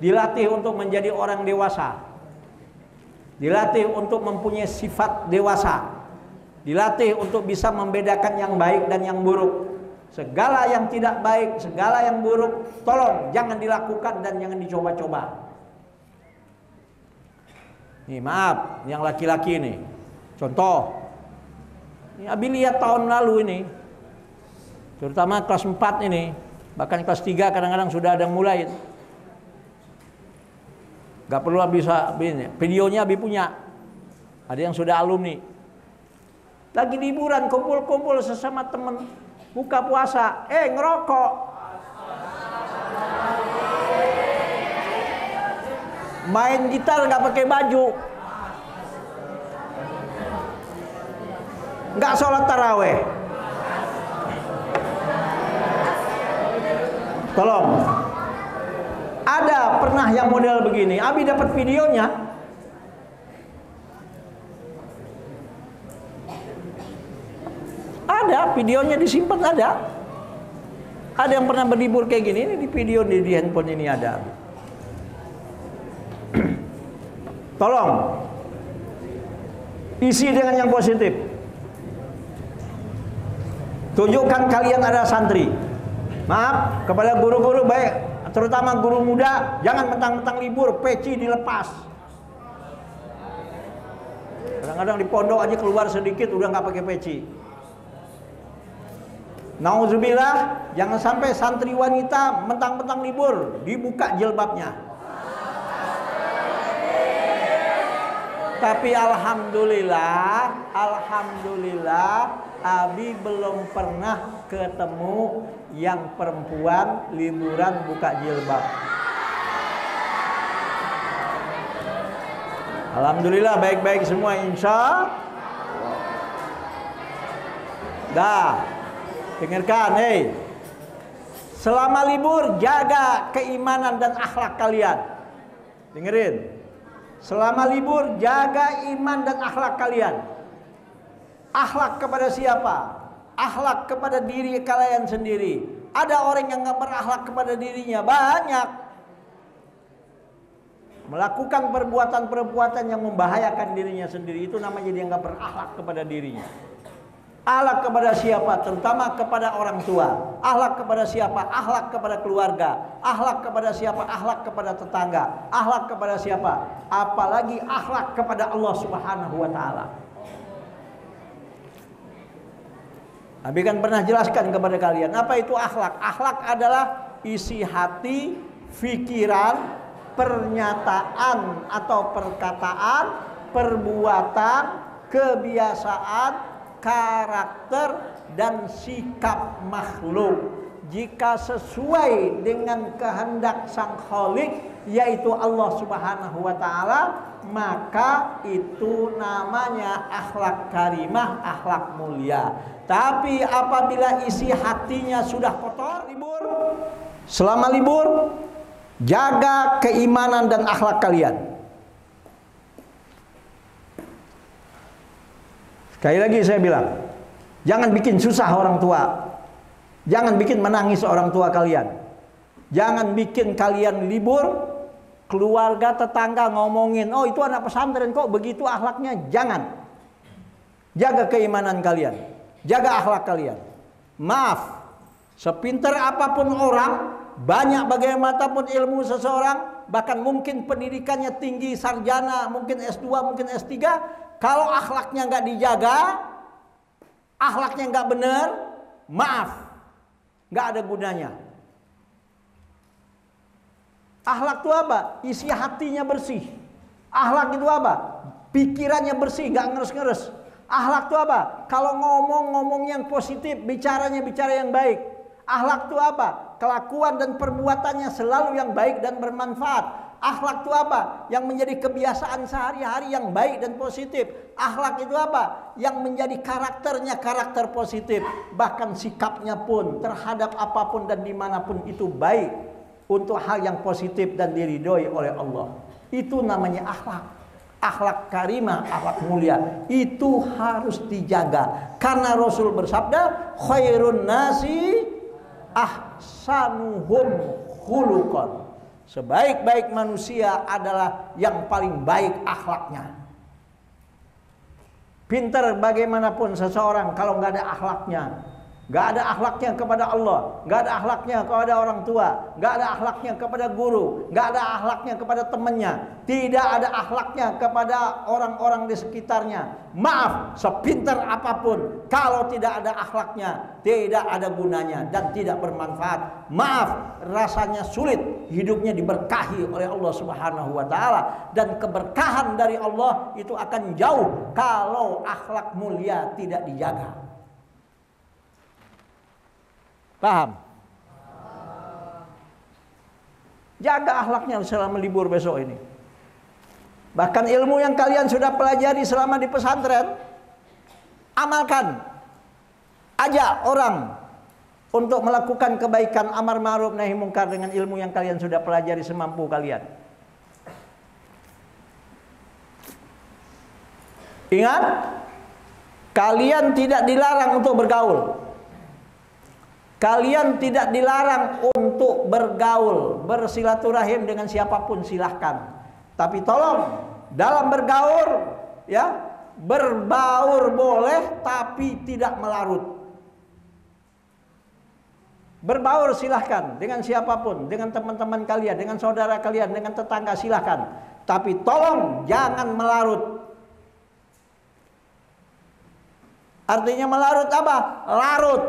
dilatih untuk menjadi orang dewasa. Dilatih untuk mempunyai sifat dewasa. Dilatih untuk bisa membedakan yang baik dan yang buruk. Segala yang tidak baik, segala yang buruk, tolong jangan dilakukan dan jangan dicoba-coba. Nih maaf, yang laki-laki nih. Contoh, ini Abi lihat tahun lalu ini, terutama kelas 4 ini, bahkan kelas 3 kadang-kadang sudah ada mulai. Gak perlu Abi videonya Abi punya. Ada yang sudah alumni. Lagi liburan, kumpul-kumpul sesama teman, buka puasa, ngerokok. Main gitar nggak pakai baju, nggak sholat taraweh. Tolong, ada pernah yang model begini? Abi dapat videonya. Ada videonya disimpan, ada. Ada yang pernah berlibur kayak gini, ini di video di handphone ini ada. Tolong isi dengan yang positif. Tunjukkan kalian ada santri. Maaf kepada guru-guru baik, terutama guru muda, jangan mentang-mentang libur peci dilepas. Kadang-kadang di pondok aja keluar sedikit udah nggak pakai peci. Nauzubillah, jangan sampai santri wanita mentang-mentang libur dibuka jilbabnya. Tapi alhamdulillah, Abi belum pernah ketemu yang perempuan liburan buka jilbab. Alhamdulillah baik-baik semua insya. Dah. Dengarkan, selama libur jaga keimanan dan akhlak kalian. Dengerin. Selama libur jaga iman dan akhlak kalian. Akhlak kepada siapa? Akhlak kepada diri kalian sendiri. Ada orang yang nggak berakhlak kepada dirinya banyak. Melakukan perbuatan-perbuatan yang membahayakan dirinya sendiri, itu namanya dia nggak berakhlak kepada dirinya. Akhlak kepada siapa? Terutama kepada orang tua. Akhlak kepada siapa? Akhlak kepada keluarga. Akhlak kepada siapa? Akhlak kepada tetangga. Akhlak kepada siapa? Apalagi akhlak kepada Allah Subhanahu wa taala. Nabi kan pernah jelaskan kepada kalian apa itu akhlak. Akhlak adalah isi hati, pikiran, pernyataan atau perkataan, perbuatan, kebiasaan, karakter dan sikap makhluk jika sesuai dengan kehendak Sang Khalik yaitu Allah Subhanahu wa taala, maka itu namanya akhlak karimah, akhlak mulia. Tapi apabila isi hatinya sudah kotor, selama libur jaga keimanan dan akhlak kalian. Sekali lagi saya bilang, jangan bikin susah orang tua. Jangan bikin menangis orang tua kalian. Jangan bikin kalian libur, keluarga tetangga ngomongin, oh itu anak pesantren kok begitu akhlaknya. Jangan. Jaga keimanan kalian. Jaga akhlak kalian. Maaf, sepintar apapun orang, banyak bagaimanapun ilmu seseorang, bahkan mungkin pendidikannya tinggi, sarjana, mungkin S2, mungkin S3, kalau akhlaknya nggak dijaga, akhlaknya nggak benar, maaf, nggak ada gunanya. Akhlak itu apa? Isi hatinya bersih. Akhlak itu apa? Pikirannya bersih, nggak ngeres-ngeres. Akhlak itu apa? Kalau ngomong yang positif, bicaranya bicara yang baik. Akhlak itu apa? Kelakuan dan perbuatannya selalu yang baik dan bermanfaat. Akhlak itu apa? Yang menjadi kebiasaan sehari-hari yang baik dan positif. Akhlak itu apa? Yang menjadi karakternya karakter positif. Bahkan sikapnya pun terhadap apapun dan dimanapun itu baik. Untuk hal yang positif dan diridhoi oleh Allah. Itu namanya akhlak. Akhlak karimah, akhlak mulia. Itu harus dijaga. Karena Rasul bersabda, khairun nasi ahsanuhum khuluqan. Sebaik-baik manusia adalah yang paling baik akhlaknya. Pintar bagaimanapun seseorang kalau nggak ada akhlaknya, nggak ada akhlaknya kepada Allah, nggak ada akhlaknya kepada orang tua, nggak ada akhlaknya kepada guru, nggak ada akhlaknya kepada temannya, tidak ada akhlaknya kepada orang-orang di sekitarnya. Maaf, sepintar apapun, kalau tidak ada akhlaknya, tidak ada gunanya dan tidak bermanfaat. Maaf, rasanya sulit hidupnya diberkahi oleh Allah Subhanahu wa taala, dan keberkahan dari Allah itu akan jauh kalau akhlak mulia tidak dijaga. Paham? Jaga akhlaknya selama libur besok ini. Bahkan ilmu yang kalian sudah pelajari selama di pesantren, amalkan. Ajak orang untuk melakukan kebaikan, amar ma'ruf nahi mungkar dengan ilmu yang kalian sudah pelajari semampu kalian. Ingat, kalian tidak dilarang untuk bergaul. Kalian tidak dilarang untuk bergaul, bersilaturahim dengan siapapun silahkan. Tapi tolong dalam bergaul, ya, berbaur boleh tapi tidak melarut. Berbaur silahkan dengan siapapun, dengan teman-teman kalian, dengan saudara kalian, dengan tetangga silahkan. Tapi tolong jangan melarut. Artinya melarut apa? Larut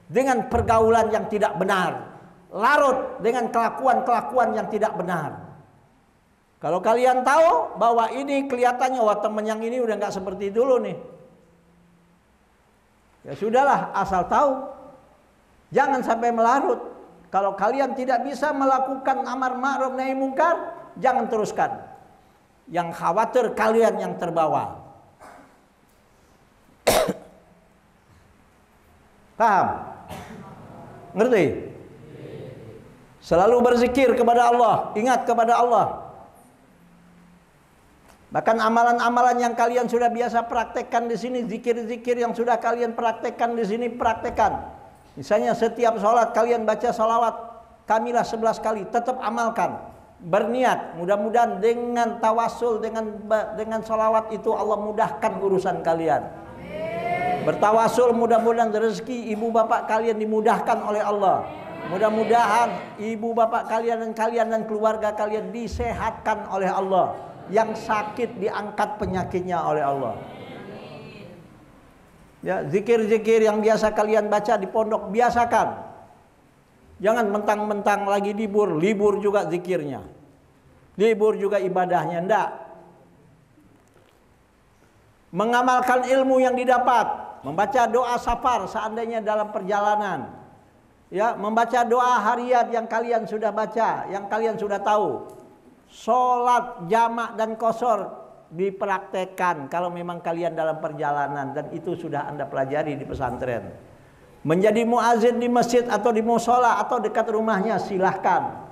dengan pergaulan yang tidak benar, larut dengan kelakuan-kelakuan yang tidak benar. Kalau kalian tahu bahwa ini kelihatannya, wah teman yang ini udah nggak seperti dulu nih, ya sudahlah, asal tahu, jangan sampai melarut. Kalau kalian tidak bisa melakukan amar ma'ruf nahi mungkar, jangan teruskan. Yang khawatir kalian yang terbawa. Paham? Ngerti? Selalu berzikir kepada Allah, ingat kepada Allah. Bahkan amalan-amalan yang kalian sudah biasa praktekkan di sini, zikir-zikir yang sudah kalian praktekkan di sini, praktekkan. Misalnya setiap sholat kalian baca salawat kamilah 11 kali, tetap amalkan. Berniat, mudah-mudahan dengan tawasul, dengan salawat itu Allah mudahkan urusan kalian. Bertawasul mudah-mudahan rezeki ibu bapak kalian dimudahkan oleh Allah. Mudah-mudahan ibu bapak kalian dan keluarga kalian disehatkan oleh Allah. Yang sakit diangkat penyakitnya oleh Allah. Ya, zikir-zikir yang biasa kalian baca di pondok biasakan. Jangan mentang-mentang lagi libur juga zikirnya. Libur juga ibadahnya, enggak. Mengamalkan ilmu yang didapat, membaca doa safar seandainya dalam perjalanan. Ya, membaca doa hariat yang kalian sudah baca, yang kalian sudah tahu. Sholat jamak dan qashar dipraktekkan kalau memang kalian dalam perjalanan dan itu sudah Anda pelajari di pesantren. Menjadi muazin di masjid atau di musola atau dekat rumahnya silahkan,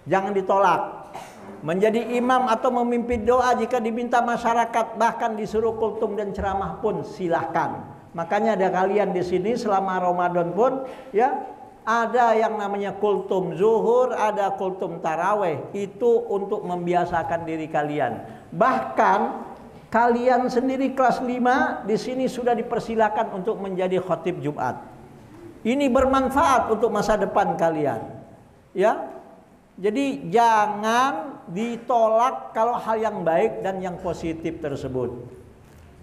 jangan ditolak. Menjadi imam atau memimpin doa jika diminta masyarakat, bahkan disuruh kultum dan ceramah pun silahkan. Makanya ada kalian di sini selama Ramadan pun ya ada yang namanya kultum zuhur, ada kultum taraweh. Itu untuk membiasakan diri kalian. Bahkan kalian sendiri kelas 5 di sini sudah dipersilakan untuk menjadi khatib Jumat. Ini bermanfaat untuk masa depan kalian. Ya. Jadi jangan ditolak kalau hal yang baik dan yang positif tersebut.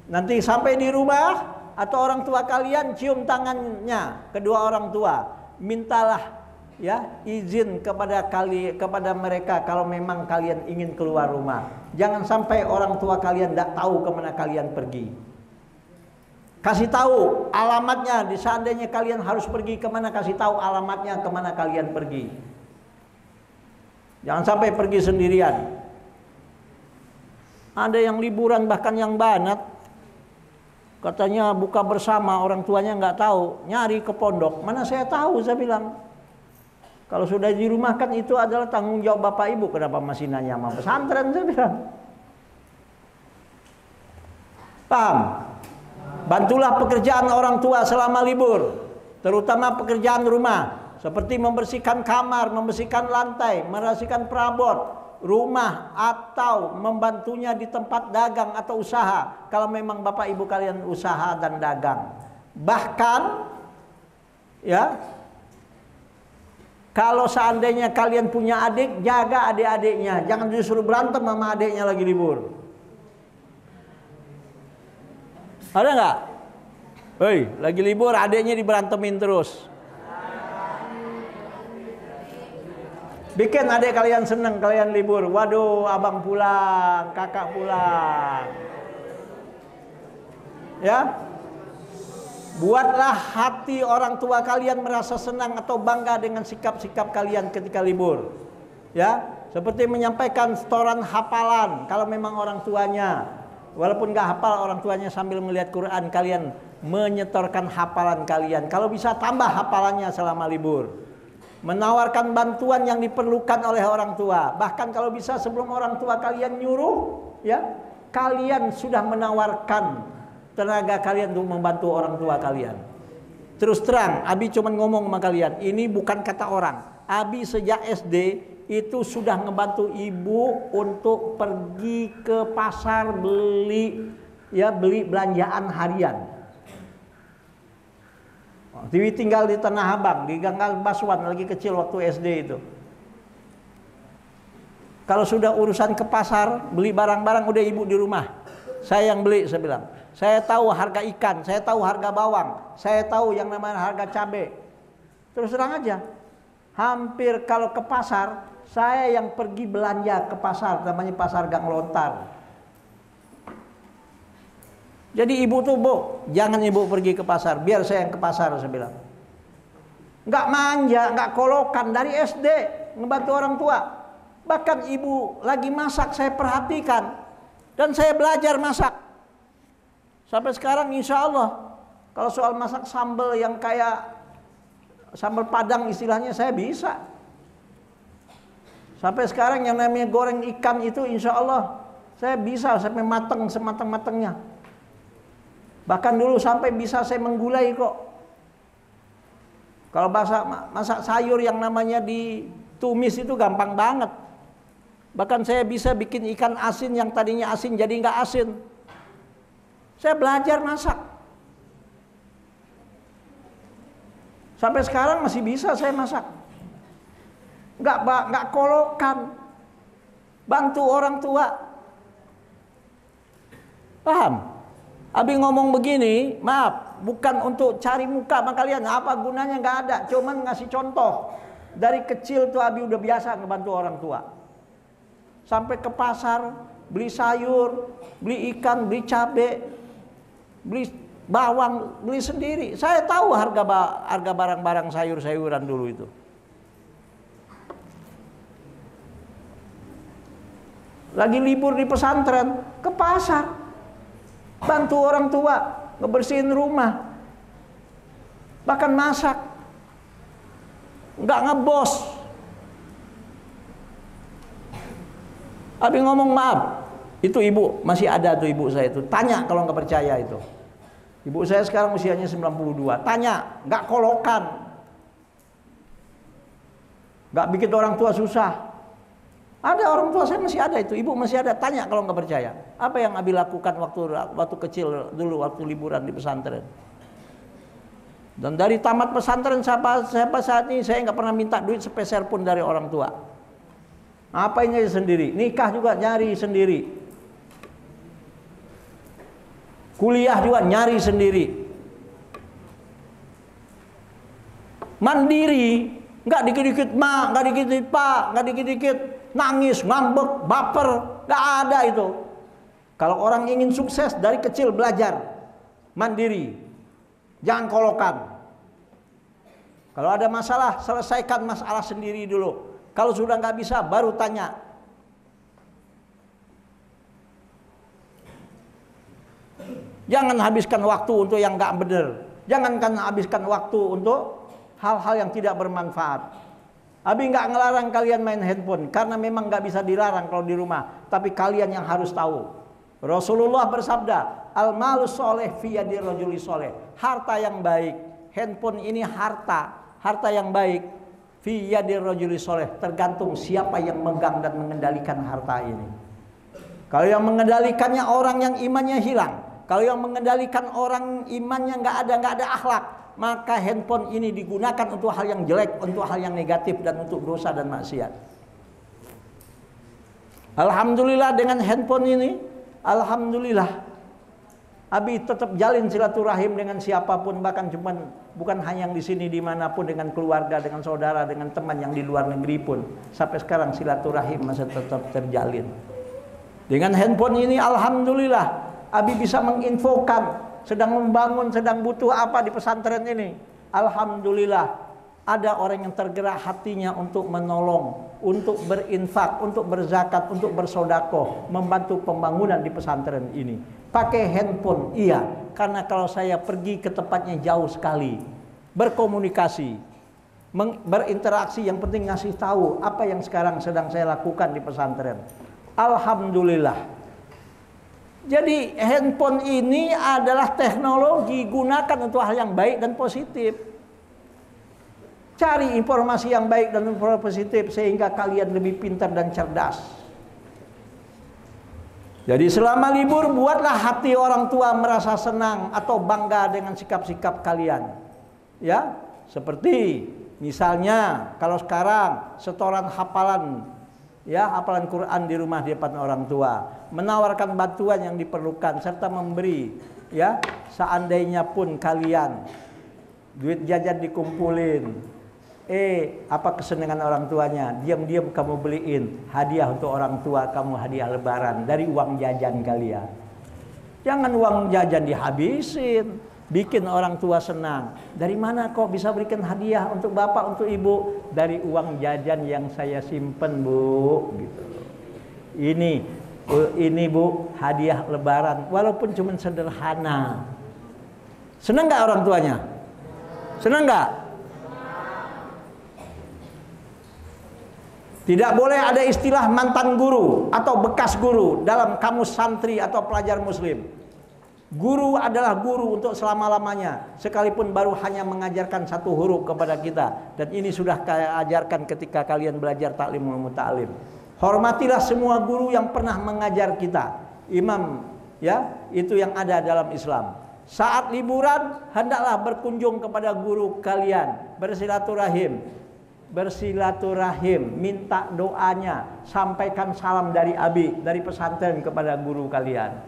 Nanti sampai di rumah atau orang tua kalian cium tangannya kedua orang tua. Mintalah ya izin kepada mereka kalau memang kalian ingin keluar rumah. Jangan sampai orang tua kalian tidak tahu kemana kalian pergi. Kasih tahu alamatnya, seandainya kalian harus pergi kemana, kasih tahu alamatnya kemana kalian pergi. Jangan sampai pergi sendirian. Ada yang liburan bahkan yang banat, katanya buka bersama, orang tuanya nggak tahu, nyari ke pondok. Mana saya tahu, saya bilang. Kalau sudah di rumah kan itu adalah tanggung jawab bapak ibu. Kenapa masih nanya sama pesantren, saya bilang. Paham? Bantulah pekerjaan orang tua selama libur, terutama pekerjaan rumah, seperti membersihkan kamar, membersihkan lantai, membersihkan perabot rumah, atau membantunya di tempat dagang atau usaha. Kalau memang bapak ibu kalian usaha dan dagang, bahkan ya, kalau seandainya kalian punya adik, jaga adik-adiknya, jangan disuruh berantem sama adiknya lagi libur. Ada nggak? Hei, lagi libur adiknya diberantemin terus. Bikin adik kalian seneng, kalian libur. Waduh, abang pulang, kakak pulang. Ya, buatlah hati orang tua kalian merasa senang atau bangga dengan sikap-sikap kalian ketika libur. Ya, seperti menyampaikan setoran hafalan kalau memang orang tuanya. Walaupun gak hafal, orang tuanya sambil melihat Quran, kalian menyetorkan hafalan kalian. Kalau bisa tambah hafalannya selama libur. Menawarkan bantuan yang diperlukan oleh orang tua. Bahkan kalau bisa sebelum orang tua kalian nyuruh, ya, kalian sudah menawarkan tenaga kalian untuk membantu orang tua kalian. Terus terang, Abi cuma ngomong sama kalian, ini bukan kata orang. Abi sejak SD itu sudah ngebantu ibu untuk pergi ke pasar beli belanjaan harian. Tiwi tinggal di Tanah Abang, di Ganggal Baswan, lagi kecil waktu SD itu. Kalau sudah urusan ke pasar beli barang-barang, udah ibu di rumah. Saya yang beli, saya bilang. Saya tahu harga ikan, saya tahu harga bawang, saya tahu yang namanya harga cabai. Terus terang aja, hampir kalau ke pasar, saya yang pergi belanja ke pasar, namanya pasar Gang Lontar. Jadi ibu tuh, Bu, jangan ibu pergi ke pasar, biar saya yang ke pasar, saya bilang. Nggak manja, nggak kolokan, dari SD ngebantu orang tua. Bahkan ibu lagi masak saya perhatikan, dan saya belajar masak. Sampai sekarang insya Allah, kalau soal masak sambal yang kayak sambal Padang istilahnya saya bisa. Sampai sekarang yang namanya goreng ikan itu insya Allah saya bisa sampai matang sematang-matangnya. Bahkan dulu sampai bisa saya menggulai kok. Kalau masak sayur yang namanya ditumis itu gampang banget. Bahkan saya bisa bikin ikan asin yang tadinya asin jadi nggak asin. Saya belajar masak. Sampai sekarang masih bisa saya masak. Nggak kolokan. Bantu orang tua. Paham? Abi ngomong begini, maaf, bukan untuk cari muka sama kalian. Apa gunanya, nggak ada. Cuman ngasih contoh. Dari kecil tuh Abi udah biasa ngebantu orang tua. Sampai ke pasar, beli sayur, beli ikan, beli cabai, beli bawang, beli sendiri. Saya tahu harga barang-barang sayur-sayuran dulu itu. Lagi libur di pesantren, ke pasar, bantu orang tua, ngebersihin rumah, bahkan masak, nggak ngebos. Abi ngomong, maaf, itu ibu, masih ada tuh ibu saya itu. Tanya kalau nggak percaya itu. Ibu saya sekarang usianya 92. Tanya, nggak kolokan, nggak bikin orang tua susah. Ada orang tua saya masih ada itu, ibu masih ada. Tanya kalau nggak percaya. Apa yang Abi lakukan waktu kecil dulu, waktu liburan di pesantren. Dan dari tamat pesantren sampai saat ini saya nggak pernah minta duit sepeser pun dari orang tua. Apa ini sendiri, nikah juga nyari sendiri, kuliah juga nyari sendiri, mandiri, nggak dikit-dikit ma, nggak dikit-dikit pak, nggak dikit-dikit nangis, ngambek, baper, nggak ada itu. Kalau orang ingin sukses dari kecil belajar mandiri, jangan kolokan. Kalau ada masalah, selesaikan masalah sendiri dulu. Kalau sudah nggak bisa, baru tanya. Jangan habiskan waktu untuk yang nggak benar. Jangan habiskan waktu untuk hal-hal yang tidak bermanfaat. Abi nggak ngelarang kalian main handphone, karena memang nggak bisa dilarang kalau di rumah. Tapi kalian yang harus tahu. Rasulullah bersabda, al-malus soleh fi yadi rajuli soleh. Harta yang baik, handphone ini harta yang baik. Fi yadir rajuli soleh, tergantung siapa yang megang dan mengendalikan harta ini. Kalau yang mengendalikannya orang yang imannya hilang, kalau yang mengendalikan orang imannya nggak ada akhlak, maka handphone ini digunakan untuk hal yang jelek, untuk hal yang negatif, dan untuk dosa dan maksiat. Alhamdulillah dengan handphone ini, alhamdulillah Abi tetap jalin silaturahim dengan siapapun, bahkan bukan hanya yang di sini, dimanapun, dengan keluarga, dengan saudara, dengan teman yang di luar negeri pun. Sampai sekarang silaturahim masih tetap terjalin. Dengan handphone ini alhamdulillah Abi bisa menginfokan sedang membangun, sedang butuh apa di pesantren ini. Alhamdulillah ada orang yang tergerak hatinya untuk menolong, untuk berinfak, untuk berzakat, untuk bersodakoh, membantu pembangunan di pesantren ini. Pakai handphone, iya, karena kalau saya pergi ke tempatnya jauh sekali, berkomunikasi, berinteraksi, yang penting ngasih tahu apa yang sekarang sedang saya lakukan di pesantren. Alhamdulillah. Jadi handphone ini adalah teknologi, gunakan untuk hal yang baik dan positif. Cari informasi yang baik dan positif sehingga kalian lebih pintar dan cerdas. Jadi selama libur buatlah hati orang tua merasa senang atau bangga dengan sikap-sikap kalian. Ya, seperti misalnya kalau sekarang setoran hafalan, ya, hafalan Quran di rumah di depan orang tua, menawarkan bantuan yang diperlukan serta memberi, ya, seandainya pun kalian duit jajan dikumpulin, apa kesenangan orang tuanya, diam-diam kamu beliin hadiah untuk orang tua kamu, hadiah lebaran dari uang jajan kalian. Jangan uang jajan dihabisin, bikin orang tua senang. Dari mana kok bisa berikan hadiah untuk bapak, untuk ibu? Dari uang jajan yang saya simpen, Bu, gitu. Ini Bu, hadiah lebaran, walaupun cuma sederhana. Senang nggak orang tuanya? Senang nggak? Tidak boleh ada istilah mantan guru atau bekas guru dalam kamus santri atau pelajar muslim. Guru adalah guru untuk selama-lamanya, sekalipun baru hanya mengajarkan satu huruf kepada kita. Dan ini sudah saya ajarkan ketika kalian belajar taklim wa ta'lim. Hormatilah semua guru yang pernah mengajar kita. Imam, ya, itu yang ada dalam Islam. Saat liburan hendaklah berkunjung kepada guru kalian, bersilaturahim, minta doanya, sampaikan salam dari abi, dari pesantren kepada guru kalian.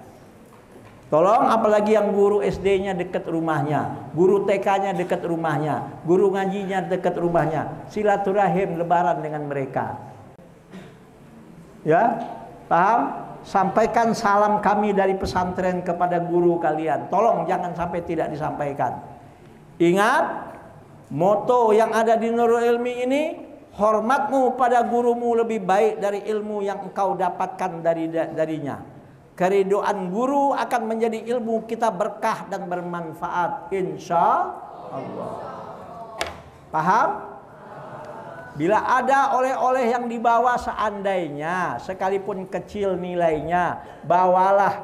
Tolong, apalagi yang guru SD-nya dekat rumahnya, guru TK-nya dekat rumahnya, guru ngajinya dekat rumahnya, silaturahim lebaran dengan mereka. Ya, paham? Sampaikan salam kami dari pesantren kepada guru kalian. Tolong jangan sampai tidak disampaikan. Ingat, moto yang ada di Nurul Ilmi ini, hormatmu pada gurumu lebih baik dari ilmu yang engkau dapatkan darinya. Keridhaan guru akan menjadi ilmu kita berkah dan bermanfaat, insya Allah. Paham? Bila ada oleh-oleh yang dibawa, seandainya sekalipun kecil nilainya, bawalah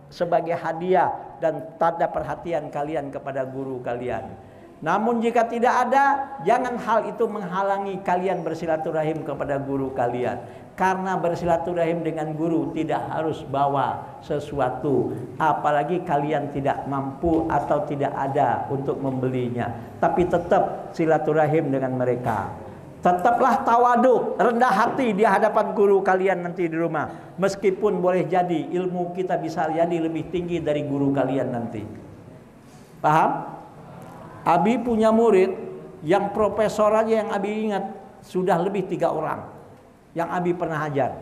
sebagai hadiah dan tanda perhatian kalian kepada guru kalian. Namun jika tidak ada, jangan hal itu menghalangi kalian bersilaturahim kepada guru kalian. Karena bersilaturahim dengan guru tidak harus bawa sesuatu, apalagi kalian tidak mampu atau tidak ada untuk membelinya. Tapi tetap silaturahim dengan mereka. Tetaplah tawaduk, rendah hati di hadapan guru kalian nanti di rumah. Meskipun boleh jadi ilmu kita bisa jadi lebih tinggi dari guru kalian nanti. Paham? Abi punya murid yang profesor aja yang Abi ingat sudah lebih 3 orang yang Abi pernah ajar.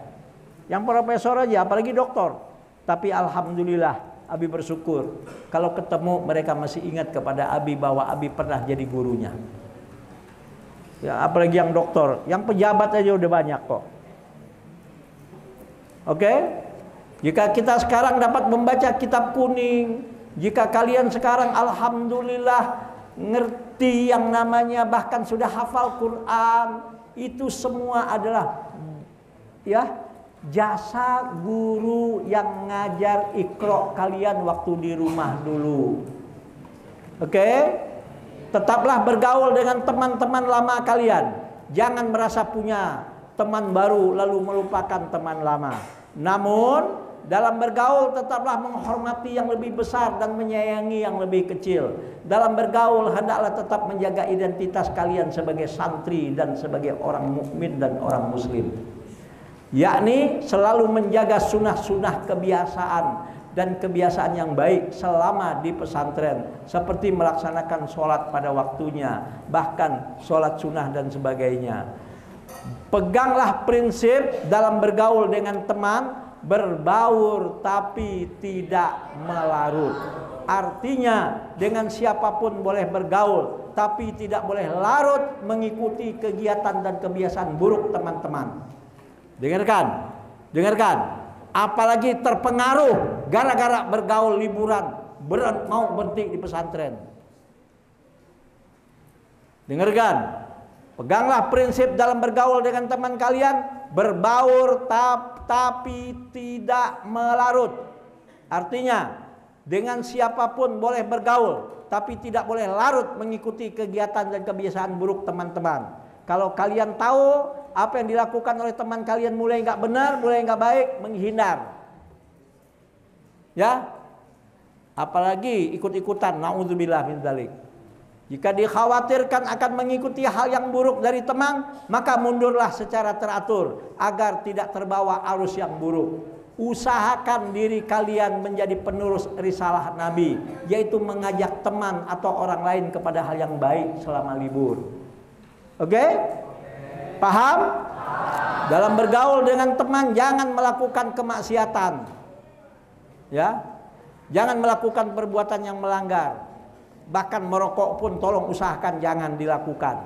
Yang profesor aja, apalagi doktor. Tapi alhamdulillah Abi bersyukur kalau ketemu mereka masih ingat kepada Abi bahwa Abi pernah jadi gurunya. Ya, apalagi yang doktor, yang pejabat aja udah banyak kok. Oke? Jika kita sekarang dapat membaca kitab kuning, jika kalian sekarang alhamdulillah ngerti yang namanya bahkan sudah hafal Quran, itu semua adalah ya jasa guru yang ngajar Iqra kalian waktu di rumah dulu. Oke? Tetaplah bergaul dengan teman-teman lama kalian. Jangan merasa punya teman baru lalu melupakan teman lama. Namun dalam bergaul tetaplah menghormati yang lebih besar dan menyayangi yang lebih kecil. Dalam bergaul hendaklah tetap menjaga identitas kalian sebagai santri dan sebagai orang mukmin dan orang muslim. Yakni selalu menjaga sunnah-sunnah kebiasaan dan kebiasaan yang baik selama di pesantren, seperti melaksanakan sholat pada waktunya, bahkan sholat sunnah dan sebagainya. Peganglah prinsip dalam bergaul dengan teman, berbaur tapi tidak melarut. Artinya dengan siapapun boleh bergaul, tapi tidak boleh larut mengikuti kegiatan dan kebiasaan buruk teman-teman. Dengarkan, dengarkan. Apalagi terpengaruh gara-gara bergaul liburan, mau berhenti di pesantren. Dengarkan, peganglah prinsip dalam bergaul dengan teman kalian, berbaur tapi tidak melarut. Artinya dengan siapapun boleh bergaul, tapi tidak boleh larut mengikuti kegiatan dan kebiasaan buruk teman-teman. Kalau kalian tahu apa yang dilakukan oleh teman kalian mulai nggak benar, mulai nggak baik, menghindar. Ya, apalagi ikut-ikutan, naudzubillah min dzalik. Jika dikhawatirkan akan mengikuti hal yang buruk dari teman, maka mundurlah secara teratur agar tidak terbawa arus yang buruk. Usahakan diri kalian menjadi penerus risalah Nabi, yaitu mengajak teman atau orang lain kepada hal yang baik selama libur. Oke? Paham? Dalam bergaul dengan teman jangan melakukan kemaksiatan. Ya. Jangan melakukan perbuatan yang melanggar. Bahkan merokok pun tolong usahakan jangan dilakukan.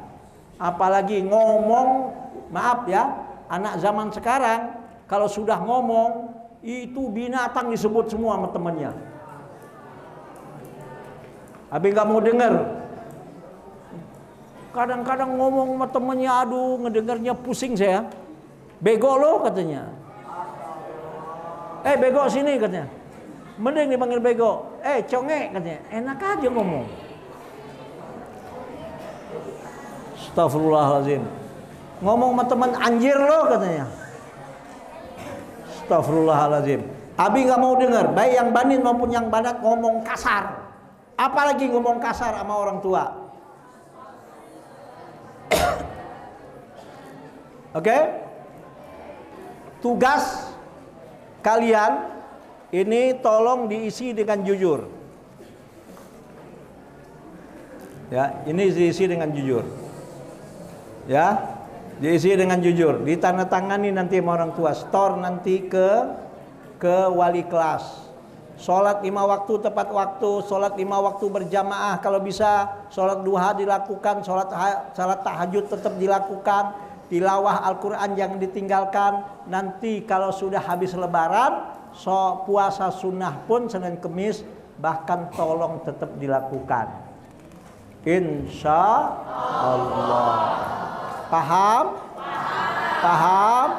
Apalagi ngomong, maaf ya, anak zaman sekarang kalau sudah ngomong itu binatang disebut semua sama temannya. Abi nggak mau dengar. Kadang-kadang ngomong sama temennya, aduh ngedengarnya pusing saya. Bego lo katanya. Bego sini katanya. Mending dipanggil bego. Conge katanya. Enak aja ngomong. Astagfirullahaladzim. Ngomong sama teman, anjir lo katanya. Astagfirullahaladzim. Abi nggak mau dengar, baik yang banin maupun yang banat ngomong kasar. Apalagi ngomong kasar sama orang tua. Oke? Tugas kalian ini tolong diisi dengan jujur. Ya, ini diisi dengan jujur. Ya, diisi dengan jujur. Ditandatangani nanti sama orang tua. Store nanti ke wali kelas. Sholat 5 waktu tepat waktu, sholat 5 waktu berjamaah kalau bisa, sholat duha dilakukan, sholat tahajud tetap dilakukan, tilawah Al-Quran yang ditinggalkan. Nanti kalau sudah habis lebaran, puasa sunnah pun Senin Kemis bahkan tolong tetap dilakukan. Insya Allah. Paham? Paham?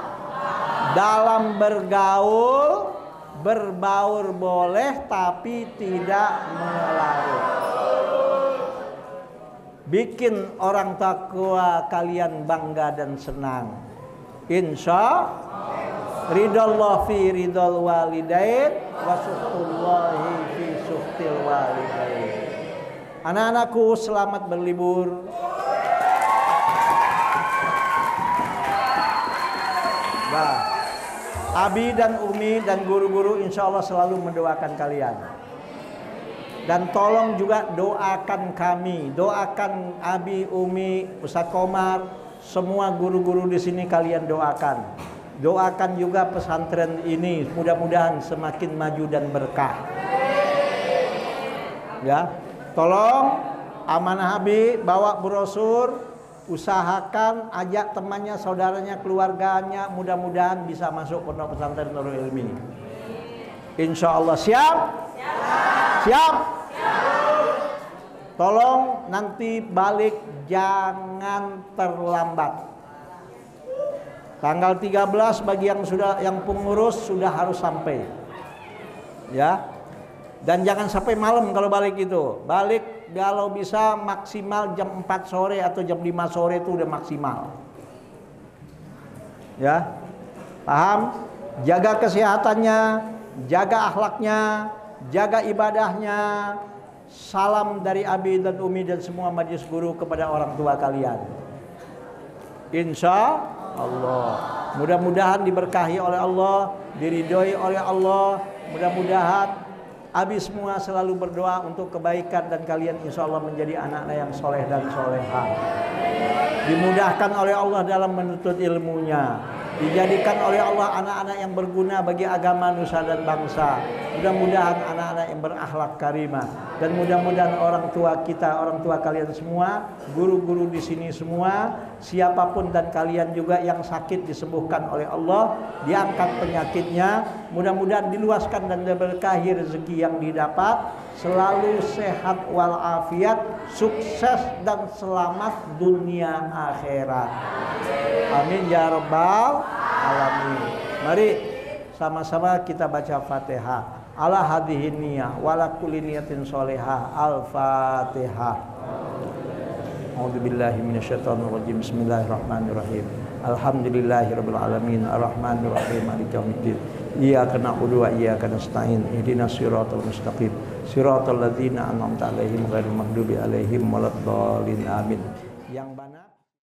Dalam bergaul, berbaur boleh tapi tidak melarut. Bikin orang takwa kalian bangga dan senang. Insya ridallah fi ridal walidain wa suhtullahi fi suhtil walidain. Anak-anakku selamat berlibur. Bah, Abi dan Umi dan guru-guru insya Allah selalu mendoakan kalian. Dan tolong juga doakan kami, doakan Abi, Umi, Ustadz Komar, semua guru-guru di sini kalian doakan. Doakan juga pesantren ini, mudah-mudahan semakin maju dan berkah. Ya, tolong amanah Abi bawa brosur. Usahakan ajak temannya, saudaranya, keluarganya, mudah-mudahan bisa masuk pondok pesantren Nurul Ilmi. Insya Allah. Siap? Siap? Tolong nanti balik jangan terlambat. Tanggal 13 bagi yang pengurus sudah harus sampai. Ya. Dan jangan sampai malam kalau balik itu. Balik kalau bisa maksimal jam 4 sore atau jam 5 sore itu udah maksimal. Ya. Paham? Jaga kesehatannya, jaga akhlaknya, jaga ibadahnya. Salam dari Abi dan Umi dan semua majelis guru kepada orang tua kalian. Insya Allah. Mudah-mudahan diberkahi oleh Allah, diridhoi oleh Allah. Mudah-mudahan Abi semua selalu berdoa untuk kebaikan dan kalian insya Allah menjadi anak-anak yang soleh dan solehah. Dimudahkan oleh Allah dalam menuntut ilmunya. Dijadikan oleh Allah anak-anak yang berguna bagi agama nusa dan bangsa. Mudah-mudahan anak-anak yang berakhlak karimah. Dan mudah-mudahan orang tua kita, orang tua kalian semua, guru-guru di sini semua, siapapun dan kalian juga yang sakit disembuhkan oleh Allah, diangkat penyakitnya, mudah-mudahan diluaskan dan diberkahi rezeki yang didapat, selalu sehat walafiat, sukses dan selamat dunia akhirat. Amin ya rabbal alamin. Mari sama-sama kita baca Fatihah. Ala hadhihi niyah wala kulli niyatin sholihah. Al-Fatihah. A'udzubillahi minasyaitonir rajim. Bismillahirrahmanirrahim. Alhamdulillahirabbil alamin arrahmanir rahim maliki yaumiddin. Iyyaka na'budu wa iyyaka nasta'in. Ihdinas siratal mustaqim. Siratal ladzina an'amta 'alaihim ghairil maghdubi 'alaihim waladdallin. Amin. Yang